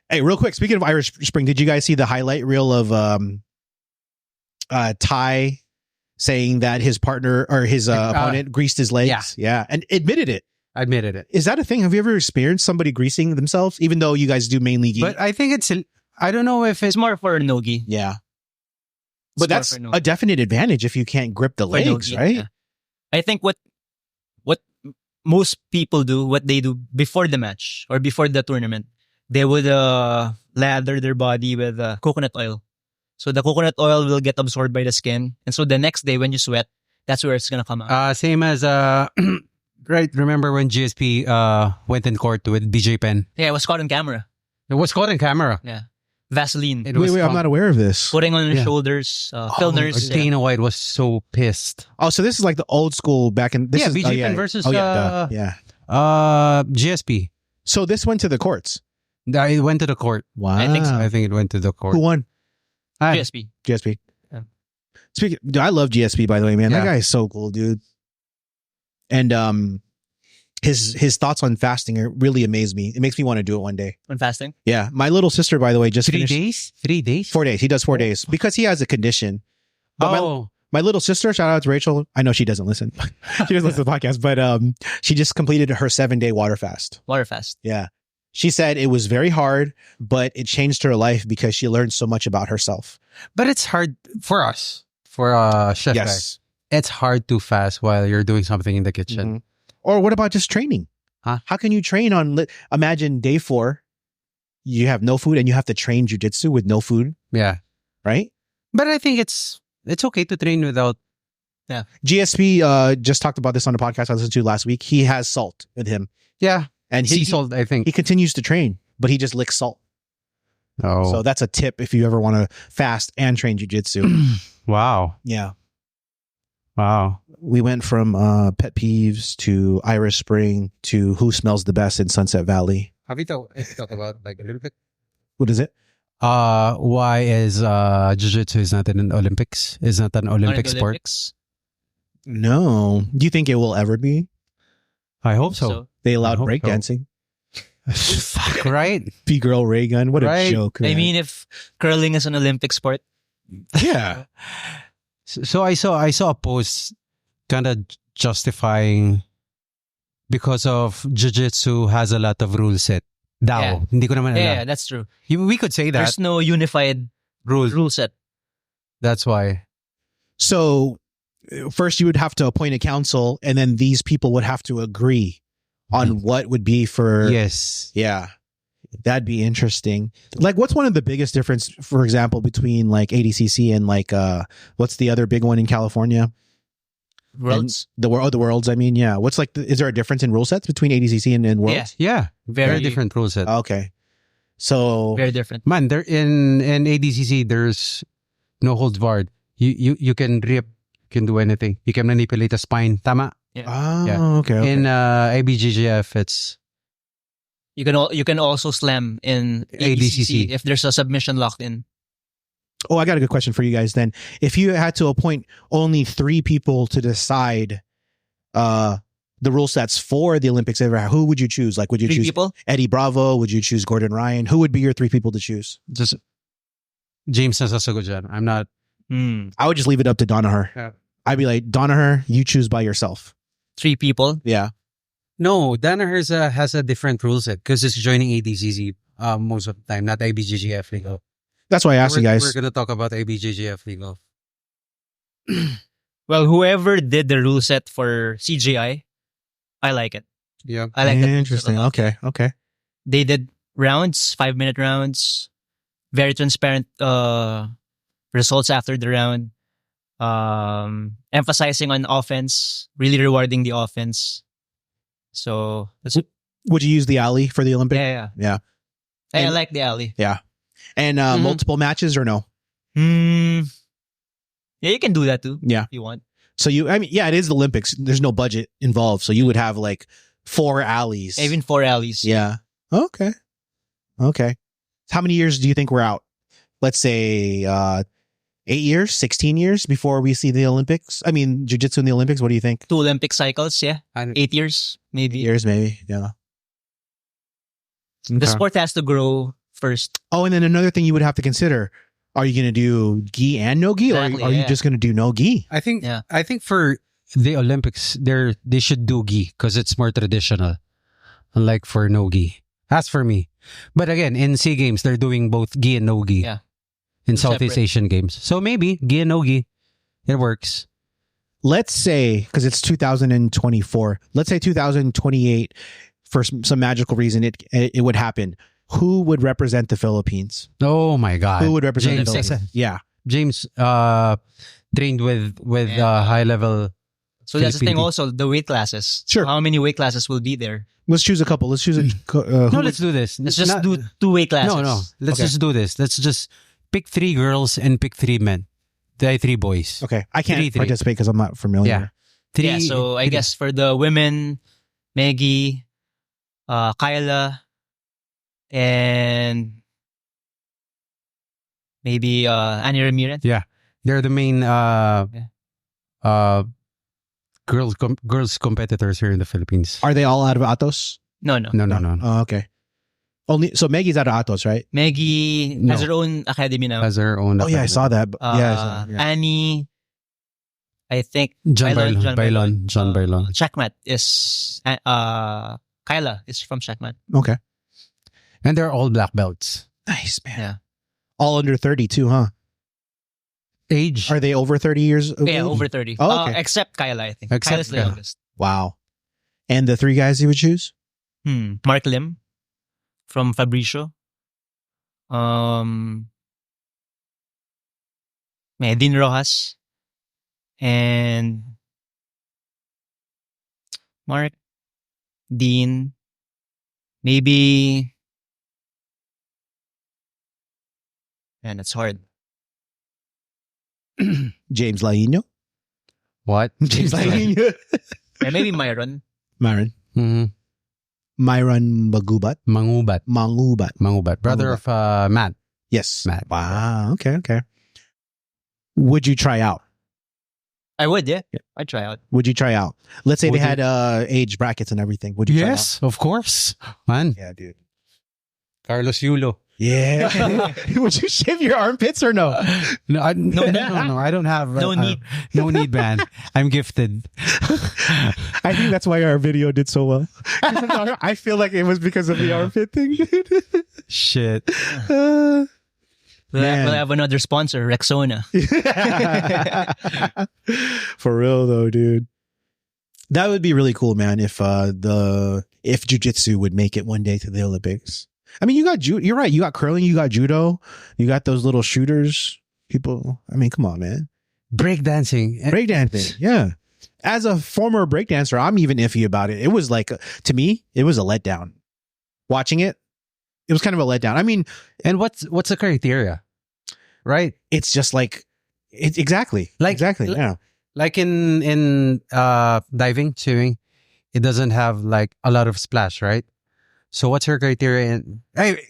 Hey, real quick, speaking of Irish Spring, did you guys see the highlight reel of Ty saying that his partner or his opponent greased his legs. Yeah, and admitted it. Admitted it. Is that a thing? Have you ever experienced somebody greasing themselves? Even though you guys do mainly gi? But I think I don't know if It's more for no-gi. Yeah. But that's a definite advantage if you can't grip the legs, no-gi, right? yeah. I think what most people do, what they do before the match or before the tournament, they would lather their body with coconut oil. So the coconut oil will get absorbed by the skin. And so the next day when you sweat, that's where it's going to come out. same as right, remember when GSP went in court with BJ Penn? Yeah, it was caught on camera. It was caught on camera. Yeah. Vaseline. Wait, I'm not aware of this. Putting on your shoulders, filners. Dana White was so pissed. Oh, so this is like the old school back in... This is, BJ Penn versus GSP. So this went to the courts? It went to the court. Wow. I think so. I think it went to the court. Who won? GSP. GSP. Yeah. Speaking, dude, I love GSP, by the way, man. Yeah. That guy is so cool, dude. And his thoughts on fasting really amaze me. It makes me want to do it one day. On fasting? Yeah. My little sister, by the way, just 3 finished... days? 3 days? 4 days. He does 4 days because he has a condition. But my little sister, shout out to Rachel. I know she doesn't listen. She doesn't listen to the podcast, but she just completed her 7-day water fast. Water fast. Yeah. She said it was very hard, but it changed her life because she learned so much about herself. But it's hard for us, for chef Yes. guy. It's hard to fast while you're doing something in the kitchen. Mhm. Or what about just training? Huh? How can you train on... Imagine day 4, you have no food and you have to train jiu-jitsu with no food, Yeah. right? But I think it's okay to train without... GSP just talked about this on a podcast I listened to last week. He has salt with him. Yeah. And Sea salt, I think. he continues to train, but he just licks salt. Oh. So that's a tip if you ever want to fast and train jiu-jitsu. Wow. Yeah. Wow. We went from pet peeves to Irish Spring to who smells the best in Sunset Valley. Have you talked about like a little bit? What is it? Why is jiu-jitsu is not an Olympics? Is not an Olympic sport? Olympics? No. Do you think it will ever be? I hope so. They allowed I hope so. breakdancing. Fuck, right? B-girl ray gun. What a Right. joke. I man. mean, if curling is an Olympic sport, yeah. So I saw a post kind of justifying because of jiu-jitsu has a lot of rule set. Daw. Yeah. Hindi ko naman yeah, alam. that's true. We could say that. There's no unified rule set. That's why. So first you would have to appoint a council and then these people would have to agree on what would be for... Yes. Yeah. That'd be interesting. Like, what's one of the biggest difference, for example, between like ADCC and like what's the other big one in California? Worlds? And the Worlds. I mean, yeah. What's like? Is there a difference in rule sets between ADCC and Worlds? Yeah. Very Very different rule set. Okay. So Very different. Man, there in ADCC there's no holds barred. You can rip, you can do anything. You can manipulate a spine. Tama. okay. In IBJJF it's You can also slam in ADCC if there's a submission locked in. Oh, I got a good question for you guys then. If you had to appoint only 3 people to decide the rule sets for the Olympics, who would you choose? Like, would you 3 choose people? Eddie Bravo? Would you choose Gordon Ryan? Who would be your 3 people to choose? just James nasasagot dyan. I'm not. I would just leave it up to Donaher. Yeah. I'd be like, Donaher, you choose by yourself. 3 people. Yeah. No, Danaher has a different rule set because it's joining ADCC most of the time, not IBJJF legal. That's why I asked you guys. We're gonna talk about IBJJF legal. Well, whoever did the rule set for CJI, I like it. Yeah. I like that. Interesting. Okay. They did rounds, 5-minute rounds, very transparent results after the round. Emphasizing on offense, really rewarding the offense. So that's Would you use the alley for the Olympic? yeah. Yeah. I like the alley. Yeah. And multiple matches or no? Yeah, you can do that too. Yeah. If you want. So it is the Olympics. There's no budget involved. So you would have like 4 alleys. Even 4 alleys. Yeah. Okay. How many years do you think we're out? Let's say 8 years, 16 years before we see the Olympics. I mean, jiu-jitsu in the Olympics. What do you think? 2 Olympic cycles, yeah. 8 years, maybe. 8 years, maybe. Yeah. The sport has to grow first. Oh, and then another thing you would have to consider, Are you going to do gi and no gi, Exactly, or are you just going to do no gi? I think Yeah. I think for the Olympics, they should do gi because it's more traditional, unlike for no gi. As for me, but again, in SEA Games, they're doing both gi and no gi. Yeah. In Southeast Separate. Asian games, so maybe gi and no gi, it works. Let's say, because it's 2024, let's say 2028, for some magical reason, it would happen. Who would represent the Philippines? Oh my God! Who would represent James, the Philippines? Yeah. James trained with high level. So that's the thing. Philippine Also, the weight classes. Sure. How many weight classes will be there? Let's choose a couple. Let's choose a. No, let's do this. Let's just do 2 weight classes. No. Let's Okay. just do this. Let's just pick 3 girls and pick 3 men. The 3 boys. Okay, I can't 3. participate because I'm not familiar. Yeah. 3. Yeah. So I guess for the women, Maggie, Kyla, and maybe Annie Ramirez. They're the main girls competitors here in the Philippines. Are they all out of Atos? No. No. Oh, okay. Only so Maggie's out of Atos, right? Maggie No. has her own academy now. Has their own. Oh yeah, I saw that. Yeah, I saw that, yeah. Annie, I think John Bailon. Bailon. John Bailon. Checkmat is Kyla is from Checkmat. Okay. And they're all black belts. Nice, man. Yeah. All under 32, huh? Age. Are they over 30 years of Yeah, age? over 30. Oh, okay. Except Kyla, I think. Except Kyla's the Kyla. youngest. Wow. And the 3 guys you would choose? Mark Lim from Fabricio. Dean Rojas. And Mark, Dean, maybe. Man, it's hard. James Laino? What? James Laino. Yeah, maybe Myron. Myron. Mm-hmm. Myron Magubat. Mangubat. Brother of Matt. Yes. Matt. Wow. Okay. Would you try out? I would, yeah. I'd try out. Would you try out? Let's say Would they had age brackets and everything. Would you try out? Yes, of course. Man. Yeah, dude. Carlos Yulo. Yeah. Would you shave your armpits or no? No, I don't have. No need. No need, man. I'm gifted. I think that's why our video did so well. I feel like it was because of the armpit thing. Shit. We'll Man. have another sponsor, Rexona. For real though, dude. That would be really cool, man. If jiu-jitsu would make it one day to the Olympics. I mean, you got you're right. You got curling, you got judo, you got those little shooters. People. I mean, come on, man. Breakdancing. Breakdancing, yeah. As a former breakdancer, I'm even iffy about it. It was like, to me, it was a letdown. Watching it, it was kind of a letdown. I mean, And what's the criteria? Right? it's just like, exactly. Yeah. Like in diving, swimming, it doesn't have like a lot of splash, right? So what's your criteria?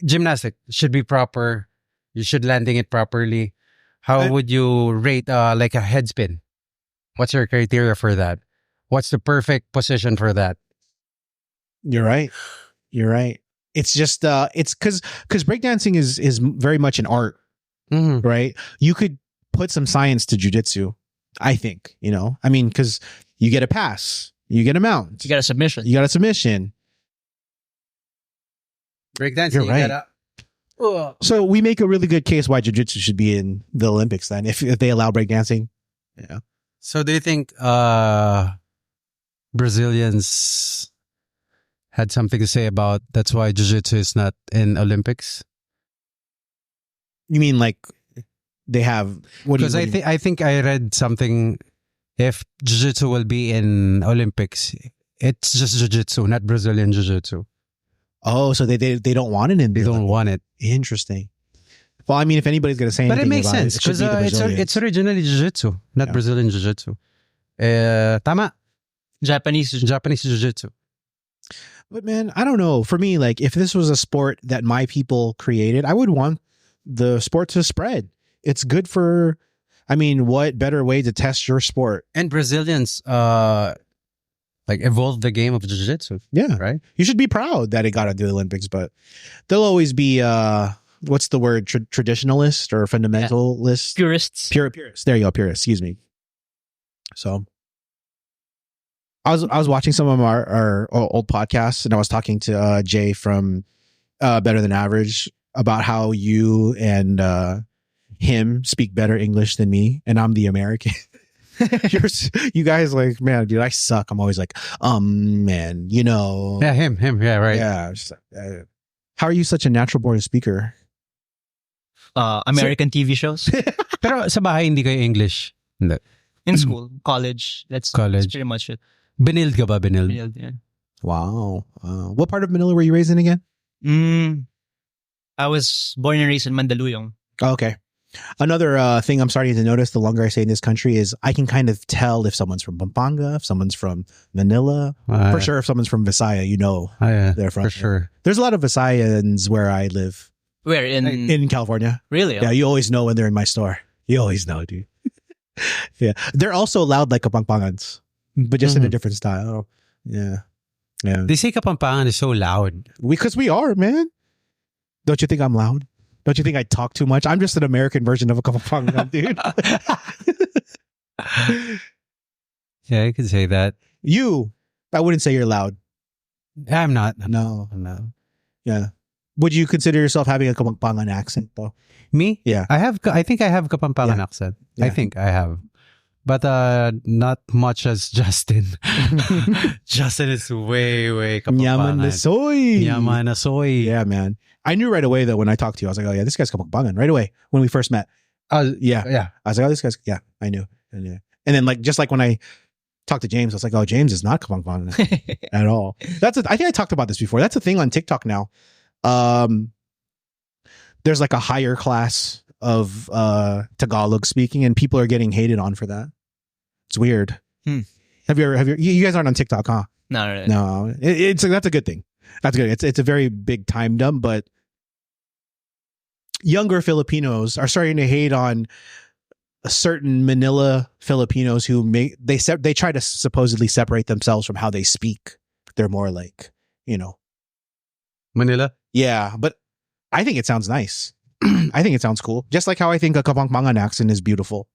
Gymnastic should be proper. You should landing it properly. How would you rate like a head spin? What's your criteria for that? What's the perfect position for that? You're right. It's just it's because breakdancing is very much an art, Mm-hmm. right? You could put some science to jujitsu, I think. I mean, because you get a pass, you get a mount, You got a submission. you got a submission. Breakdancing, You're right. gotta- So we make a really good case why jiu-jitsu should be in the Olympics then, if they allow breakdancing. Yeah. So do you think Brazilians had something to say about that's why jiu-jitsu is not in Olympics? You mean like they have what do you Because I think I read something. If jiu-jitsu will be in Olympics, it's just jiu-jitsu, not Brazilian jiu-jitsu. Oh, so they don't want it in They the don't Olympics. want it. Interesting. Well, I mean, if anybody's going to say But anything it makes about sense it should because be the Brazilians. it's originally jiu-jitsu, not Yeah. Brazilian jiu-jitsu. Tama. Japanese. Japanese jiu-jitsu. But man, I don't know. For me, like if this was a sport that my people created, I would want the sport to spread. It's good for, I mean, what better way to test your sport? And Brazilians like evolved the game of jiu-jitsu, Yeah. right? You should be proud that it got into the Olympics, but there'll always be what's the word? Traditionalist or fundamentalist? Purists. Purist. There you go. Purist. Excuse me. So I was watching some of our old podcasts, and I was talking to Jay from Better Than Average about how you and him speak better English than me, and I'm the American. You guys like, man, dude, I suck. I'm always like, man, you know. Yeah, him. Yeah, right. Yeah. How are you such a natural born speaker? American TV shows. Pero sa bahay hindi kayo English. Hindi. In school, college. That's pretty much it. Binild ka ba? Binild? Yeah. Wow. What part of Manila were you raised in again? I was born and raised in Mandaluyong. Oh, okay. Another thing I'm starting to notice the longer I stay in this country is I can kind of tell if someone's from Pampanga, if someone's from Manila. For sure, if someone's from Visaya, you know they're from. For sure. There's a lot of Visayans where I live. Where? In California. Really? Yeah, you always know when they're in my store. You always know, dude. Yeah. They're also loud like Kapampangans, but just in a different style. Yeah. They say Kapampangan is so loud. Because we are, man. Don't you think I'm loud? Don't you think I talk too much? I'm just an American version of a Kapampangan, dude. Yeah, I could say that. I wouldn't say you're loud. I'm not. No. Yeah. Would you consider yourself having a Kapampangan accent, though? Me? Yeah. I think I have Kapampangan accent. Yeah. I think I have. But not much as Justin. Justin is way Kapampangan. Nyaman na soy. Nyaman na soy. Yeah, man. I knew right away, though, when I talked to you. I was like, oh, yeah, this guy's Kapampangan. Right away, when we first met. Yeah. I was like, oh, this guy's... Yeah, I knew. And then, like, just like when I talked to James, I was like, oh, James is not Kapampangan at all. I think I talked about this before. That's a thing on TikTok now. There's like a higher class of Tagalog speaking, and people are getting hated on for that. It's weird. Have you guys aren't on TikTok, huh? No. It's that's a good thing. That's good. It's a very big time dump, but younger Filipinos are starting to hate on a certain Manila Filipinos who they try to supposedly separate themselves from how they speak. They're more like, Manila? Yeah, but I think it sounds nice. I think it sounds cool. Just like how I think a Kapampangan accent is beautiful.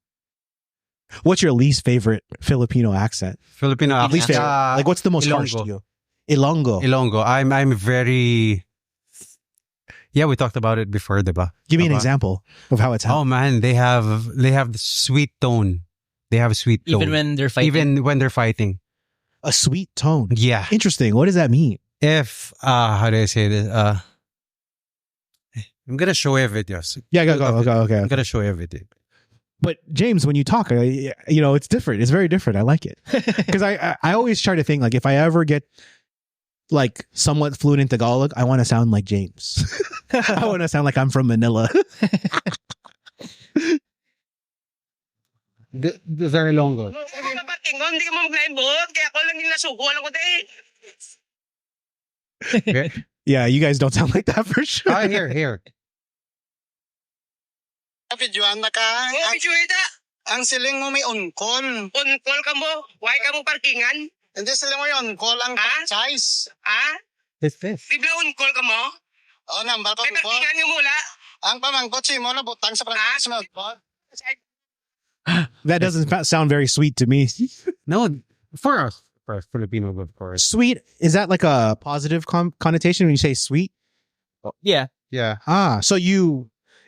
What's your least favorite Filipino accent? Filipino accent? Least favorite. Like, what's the most harsh to you? Ilonggo. I'm very... Yeah, we talked about it before, diba? Give me an example of how it's happening. Oh man, they have the sweet tone. They have a sweet tone. Even when they're fighting. A sweet tone. Yeah. Interesting. What does that mean? If how do I say this? I'm gonna show you videos. Yeah, go. Okay. I'm gonna show you a video. But James, when you talk, it's different. It's very different. I like it because I always try to think like if I ever get like somewhat fluent in Tagalog, I want to sound like James. I want to sound like I'm from Manila. Very long. Yeah, you guys don't sound like that for sure. Here. Videoan na ka. Ang siling mo may on-call. On-call ka mo? Why ka mo parkingan? Hindi siling mo yung on-call ang franchise. This. Bibla on-call ka mo? Oo, nambal pa mo. May parkingan nga mula. Ang pamangkot si mo na butang sa franchise mo. That doesn't sound very sweet to me. No, for us Filipino, of course. Sweet, is that like a positive connotation when you say sweet? Yeah. So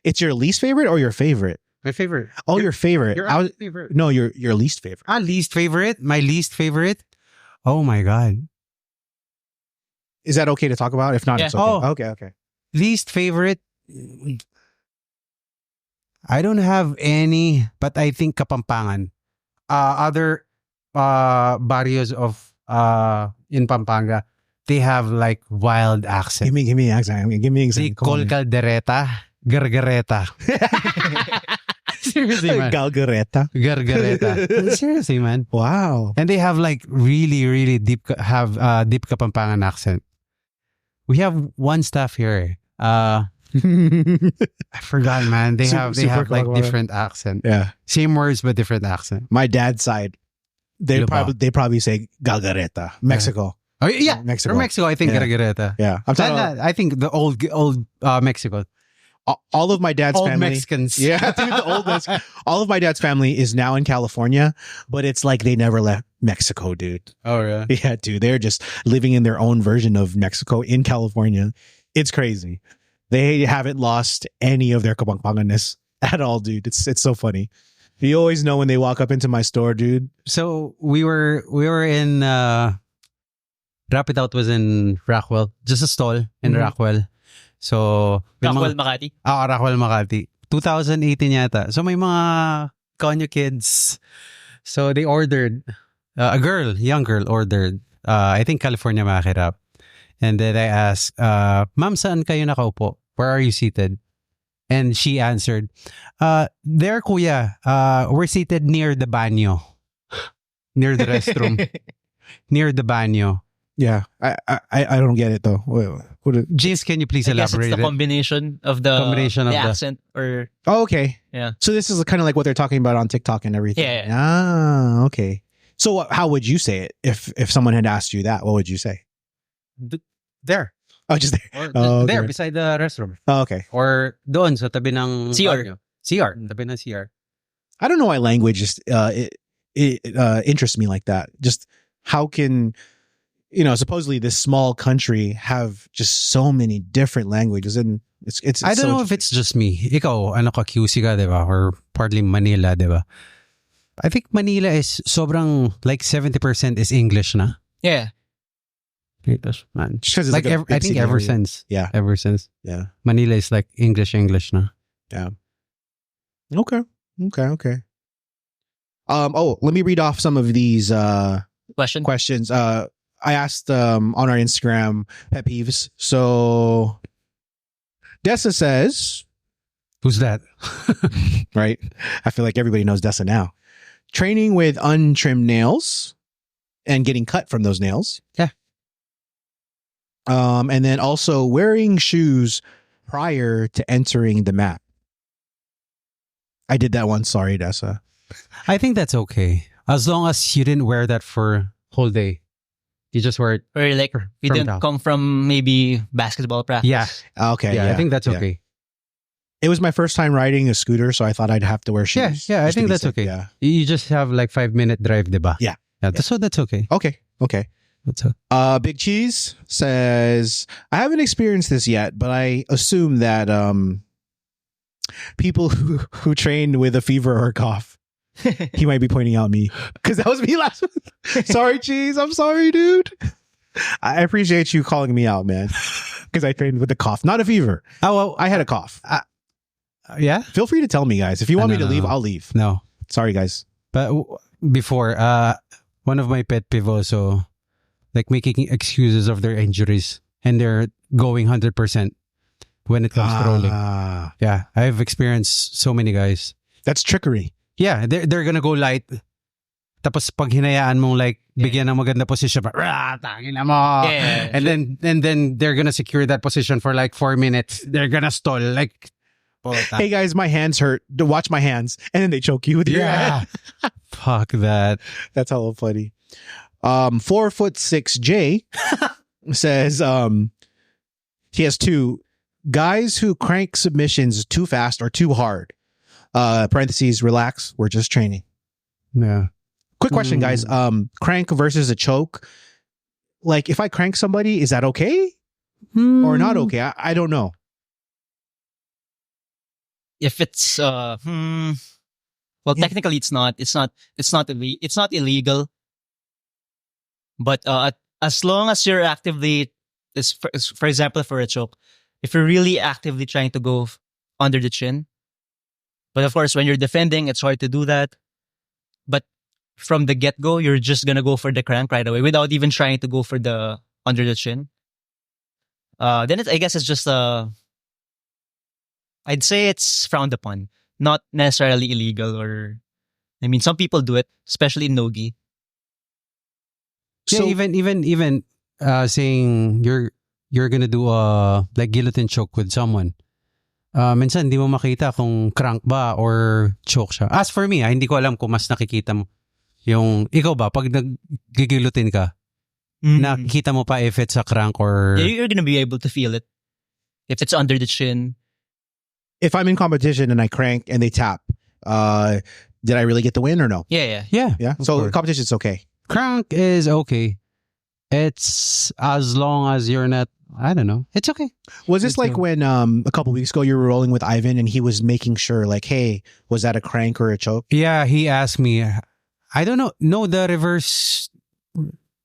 it's your least favorite or your favorite? My favorite. Oh, your favorite. Your favorite. No, your least favorite. Least favorite? My least favorite? Oh my God. Is that okay to talk about? If not, Yeah. it's okay. Okay. Least favorite? I don't have any, but I think Kapampangan. Other barrios of in Pampanga, they have like wild accent. Give me an accent. Give me an They example. call caldereta gargareta. Seriously, man. Gargareta. Seriously, man. Wow. And they have like really deep Kapampangan accent. We have one staff here. I forgot, man. They have like different accent. Yeah. Same words but different accent. My dad's side, they probably say galgareta. Mexico. Oh yeah, Mexico. From Mexico, I think Yeah. gargareta. Yeah. I'm talking about I think the old Mexico. all of my dad's Old family. Mexicans. Yeah, dude, the old Mexicans. All of my dad's family is now in California, but it's like they never left Mexico, dude. Oh, yeah. Yeah, dude. They're just living in their own version of Mexico in California. It's crazy. They haven't lost any of their kabangpanganess at all, dude. It's so funny. You always know when they walk up into my store, dude. So we were in Rapid Out was in Rockwell, just a stall in Rockwell. So Rockwell, Makati. Rockwell, Makati. 2018 yata. So may mga Konyo kids. So they ordered young girl ordered I think California Makirap. And then I asked, Ma'am, saan kayo nakaupo? Where are you seated? And she answered, there, kuya. We're seated near the banyo. Near the restroom. Near the banyo. Yeah, I don't get it though. James, can you please I guess elaborate it's the it? combination of the accent or Oh, okay. yeah. So this is kind of like what they're talking about on TikTok and everything. Yeah. Ah, okay. So how would you say it if someone had asked you that? What would you say? There. Oh, just there. Or Oh, there, okay. beside the restroom. Oh, okay. Or doon sa tabi ng CR. banyo. CR. Tabi ng CR. I don't know why language just it interests me like that. Just how can supposedly this small country have just so many different languages, and it's I don't know if it's just me. Ikaw, ano ka, QC ka, diba? Or partly Manila, diba? I think Manila is sobrang, like 70% is English na. Yeah. Man. just because it's Like, like a I big think city ever area. since. Yeah. Ever since. Yeah. Manila is like English na. Okay. Let me read off some of these Question. questions. I asked on our Instagram pet peeves. So Dessa says, Who's that? right? I feel like everybody knows Dessa now. Training with untrimmed nails and getting cut from those nails. Yeah. And then also wearing shoes prior to entering the mat. I did that once. Sorry, Dessa. I think that's okay. As long as you didn't wear that for whole day. You just wear it. Or like we From didn't down. come from maybe basketball practice. Yeah. Okay. Yeah, I think that's yeah. okay. It was my first time riding a scooter, so I thought I'd have to wear shoes. Yeah, I just to think be that's safe. okay. Yeah. You just have like 5-minute drive, diba? Yeah. So that's okay. Okay. That's okay. Big Cheese says, I haven't experienced this yet, but I assume that people who train with a fever or a cough, he might be pointing out me because that was me last week. Sorry, Cheese. I'm sorry, dude. I appreciate you calling me out, man, because I trained with a cough, not a fever. Oh, well, I had a cough. yeah? Feel free to tell me, guys. If you want me to leave, no. I'll leave. No. Sorry, guys. But before, one of my pet peeve also, like making excuses of their injuries and they're going 100% when it comes to rolling. Yeah, I've experienced so many guys. That's trickery. Yeah, they're gonna go light. Tapos pag hinayaan mong like bigyan ng maganda position, tangina mo. Yeah. And then they're gonna secure that position for like 4 minutes. They're gonna stall like. Hey guys, my hands hurt. Watch my hands, and then they choke you with your hand. Fuck that. That's hella funny. 4'6" Jay says he has two guys who crank submissions too fast or too hard. Parentheses, relax. We're just training. Yeah. Quick question, guys. Crank versus a choke. Like, if I crank somebody, is that okay or not okay? I don't know. If it's technically it's not illegal. But as long as you're actively, for example, for a choke, if you're really actively trying to go under the chin, but of course when you're defending, it's hard to do that. But from the get-go, you're just gonna go for the crank right away without even trying to go for the under the chin. Then I guess it's just I'd say it's frowned upon, not necessarily illegal. Or, I mean, some people do it, especially in nogi. So even saying you're gonna do like guillotine choke with someone. Minsan hindi mo makita kung crank ba or choke siya. As for me, hindi ko alam kung mas nakikita mo yung ikaw ba pag nag-guillotine ka, nakikita mo pa if it's a crank or Yeah, you're gonna be able to feel it if it's under the chin. if I'm in competition and I crank and they tap, did I really get the win or no? Yeah. Yeah. Of So course. competition is okay. Crank is okay. It's as long as you're not, I don't know. It's okay. Was this It's like a- when a couple weeks ago you were rolling with Ivan and he was making sure like, hey, was that a crank or a choke? Yeah, he asked me. I don't know. No, the reverse.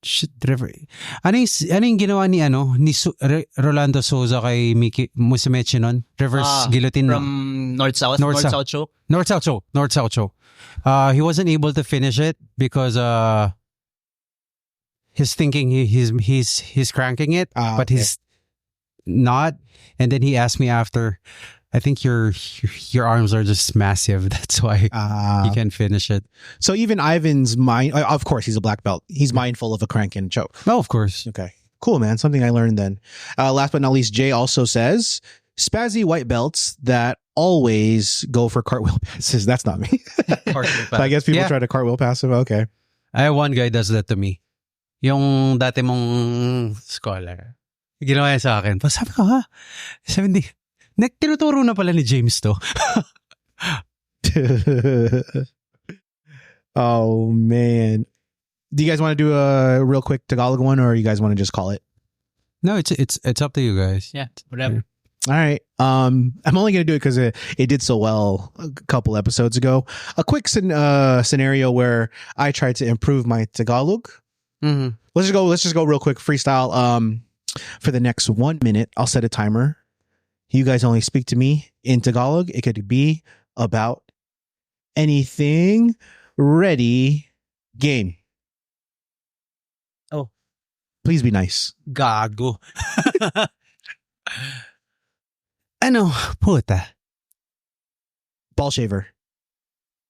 Shit, ano yung ginawa ni Rolando Souza kay Miki Musumeci nun? Reverse guillotine. From north-south. North-south. North-south choke. North-south choke. He wasn't able to finish it because he's thinking he's cranking it, but okay. he's not. And then he asked me after, I think your arms are just massive. That's why you can't finish it. So even Ivan's mind, of course, he's a black belt. He's mindful of a crank and choke. Oh, of course. Okay. Cool, man. Something I learned then. Last but not least, Jay also says, spazzy white belts that always go for cartwheel passes. That's not me. So I guess people Yeah. try to cartwheel pass him. Okay. I have one guy does that to me. Yung dati mong scholar. Ginawa niya sa akin. Sabi ko, ha? Sabi hindi. Tinuturo na pala ni James to. Oh, man. Do you guys want to do a real quick Tagalog one or you guys want to just call it? No, it's up to you guys. Yeah, whatever. All right. I'm only going to do it because it did so well a couple episodes ago. A quick scenario where I tried to improve my Tagalog. Mm-hmm. Let's just go real quick freestyle. For the next 1 minute, I'll set a timer. You guys only speak to me in Tagalog. It could be about anything. Ready, game. Oh. Please be nice. Gago. Ano? Puta. Ball shaver.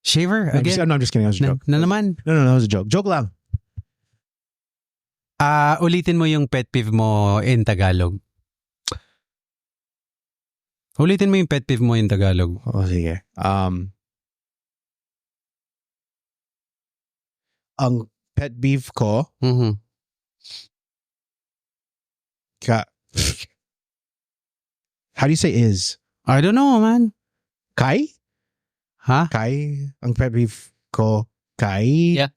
Shaver? No, Again? I'm just kidding. That was a joke. Na naman? No, that was a joke. Joke lang. Ulitin mo yung pet peeve mo in Tagalog. Ulitin mo yung pet peeve mo in Tagalog. Oh, sige. Ang pet beef ko, Mm-hmm. how do you say is? I don't know, man. Kai? Ha? Kai? Ang pet beef ko, Kai? Yeah.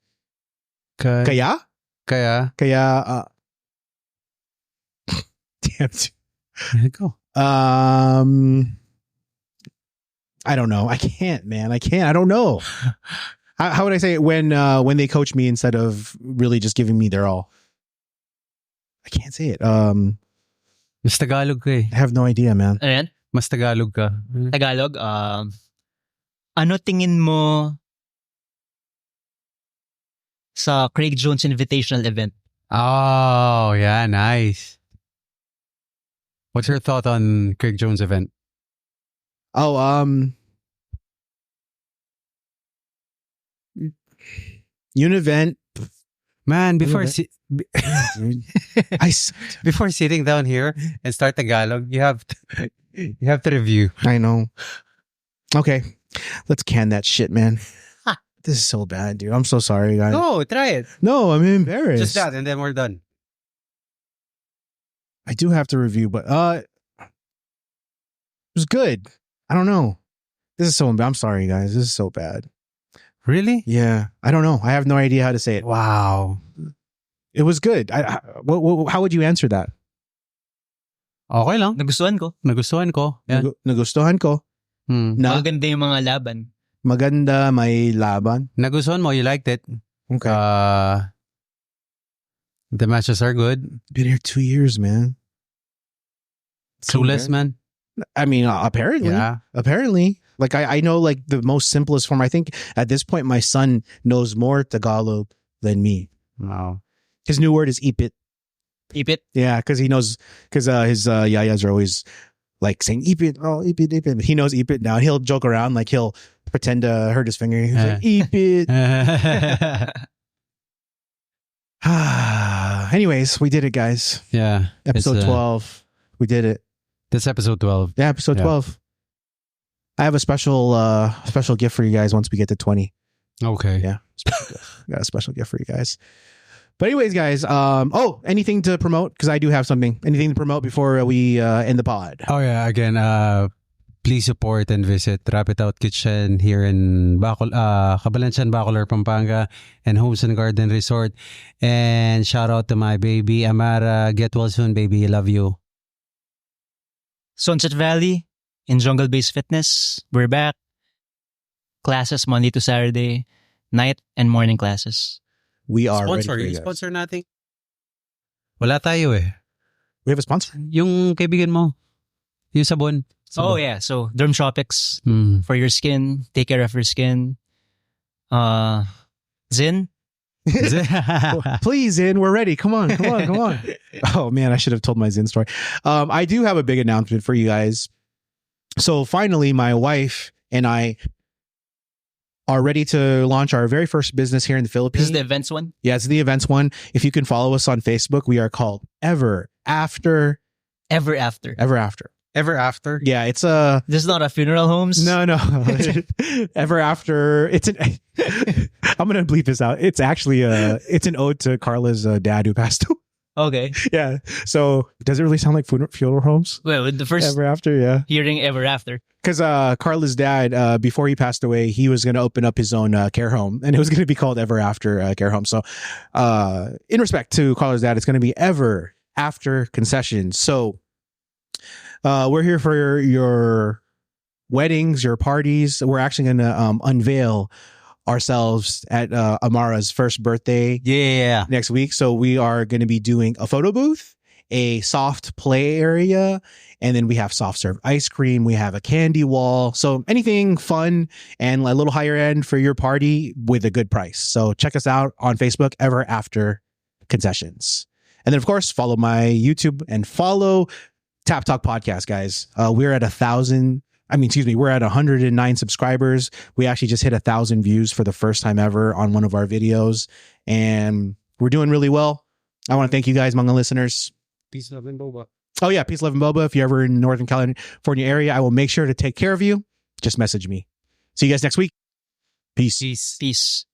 Kaya? Kaya? Damn. Go. I don't know. I can't, man. I don't know. How would I say it when they coach me instead of really just giving me their all? I can't say it. Mas Tagalog ka eh. I have no idea, man. Ano yan? Mas Tagalog ka. Tagalog. Ano tingin mo sa Craig Jones Invitational event? Oh, yeah, nice. What's your thought on Craig Jones event? Oh, Univent. Man, before I before sitting down here and start Tagalog, you have to review. know. Okay, let's can that shit, man. This is so bad, dude. I'm so sorry, guys. No, try it. No, I'm embarrassed. Just that, and then we're done. I do have to review, but it was good. I don't know. This is so bad. I'm sorry, guys. This is so bad. Really? Yeah, I don't know. I have no idea how to say it. Wow. It was good. How would you answer that? Okay lang. Nagustuhan ko. Nagustuhan ko. Yan. Nagustuhan ko na Maganda yung mga laban. maganda may laban. Nagustuhan mo. You liked it. Okay. The matches are good. Been here 2 years, man. So Clueless, good. man. I mean, apparently. Yeah. Apparently. Like, I know, like, the most simplest form. I think at this point, my son knows more Tagalog than me. Wow. His new word is ipit. Ipit. Yeah, because he knows, because his yayas are always like saying ipit, oh, ipit, ipit. He knows ipit now. He'll joke around, like he'll pretend to hurt his finger. He's like, ipit. Anyways, we did it, guys. Yeah. Episode It's, 12. We did it. That's episode 12. Yeah, episode Yeah. 12. I have a special gift for you guys once we get to 20. Okay. Yeah. Got a special gift for you guys. But anyways, guys, anything to promote? Because I do have something. Anything to promote before we end the pod? Oh, yeah. Again, please support and visit Rapid Out Kitchen here in Cabalansan, Bacolor, Pampanga, and Homes and Garden Resort. And shout out to my baby, Amara. Get well soon, baby. Love you. Sunset Valley in Jungle Base Fitness. We're back. Classes Monday to Saturday, night and morning classes. We are Sponsor, ready for yung you guys. sponsor natin. Wala tayo eh. We have a sponsor? Yung kaibigan mo. Yung sabon. Oh yeah, so Dermshopics for your skin. Take care of your skin. Zin. Please, Zin, we're ready. Come on. Oh man, I should have told my Zin story. I do have a big announcement for you guys. So finally, my wife and I are ready to launch our very first business here in the Philippines. This is the events one? Yeah, it's the events one. If you can follow us on Facebook, we are called Ever After. Ever After. Ever After. Ever After? Yeah, it's This is not a funeral homes? No. Ever After. It's an. I'm gonna bleep this out. It's actually it's an ode to Carla's dad who passed away. Okay. Yeah. So does it really sound like funeral homes? Well, with the first Ever After, yeah. hearing Ever After. Because Carla's dad, before he passed away, he was going to open up his own care home, and it was going to be called Ever After Care Home. So, in respect to Carla's dad, it's going to be Ever After Concessions. So, we're here for your weddings, your parties. We're actually going to unveil ourselves at Amara's first birthday next week. So we are going to be doing a photo booth, a soft play area, and then we have soft serve ice cream. We have a candy wall. So anything fun and a little higher end for your party with a good price. So check us out on Facebook, Ever After Concessions. And then of course, follow my YouTube and follow Tap Talk Podcast, guys. We're at 109 subscribers. We actually just hit 1,000 views for the first time ever on one of our videos. And we're doing really well. I want to thank you guys, mga listeners. Peace, love, and boba. Oh yeah, peace, love, and boba. If you're ever in the Northern California area, I will make sure to take care of you. Just message me. See you guys next week. Peace. Peace.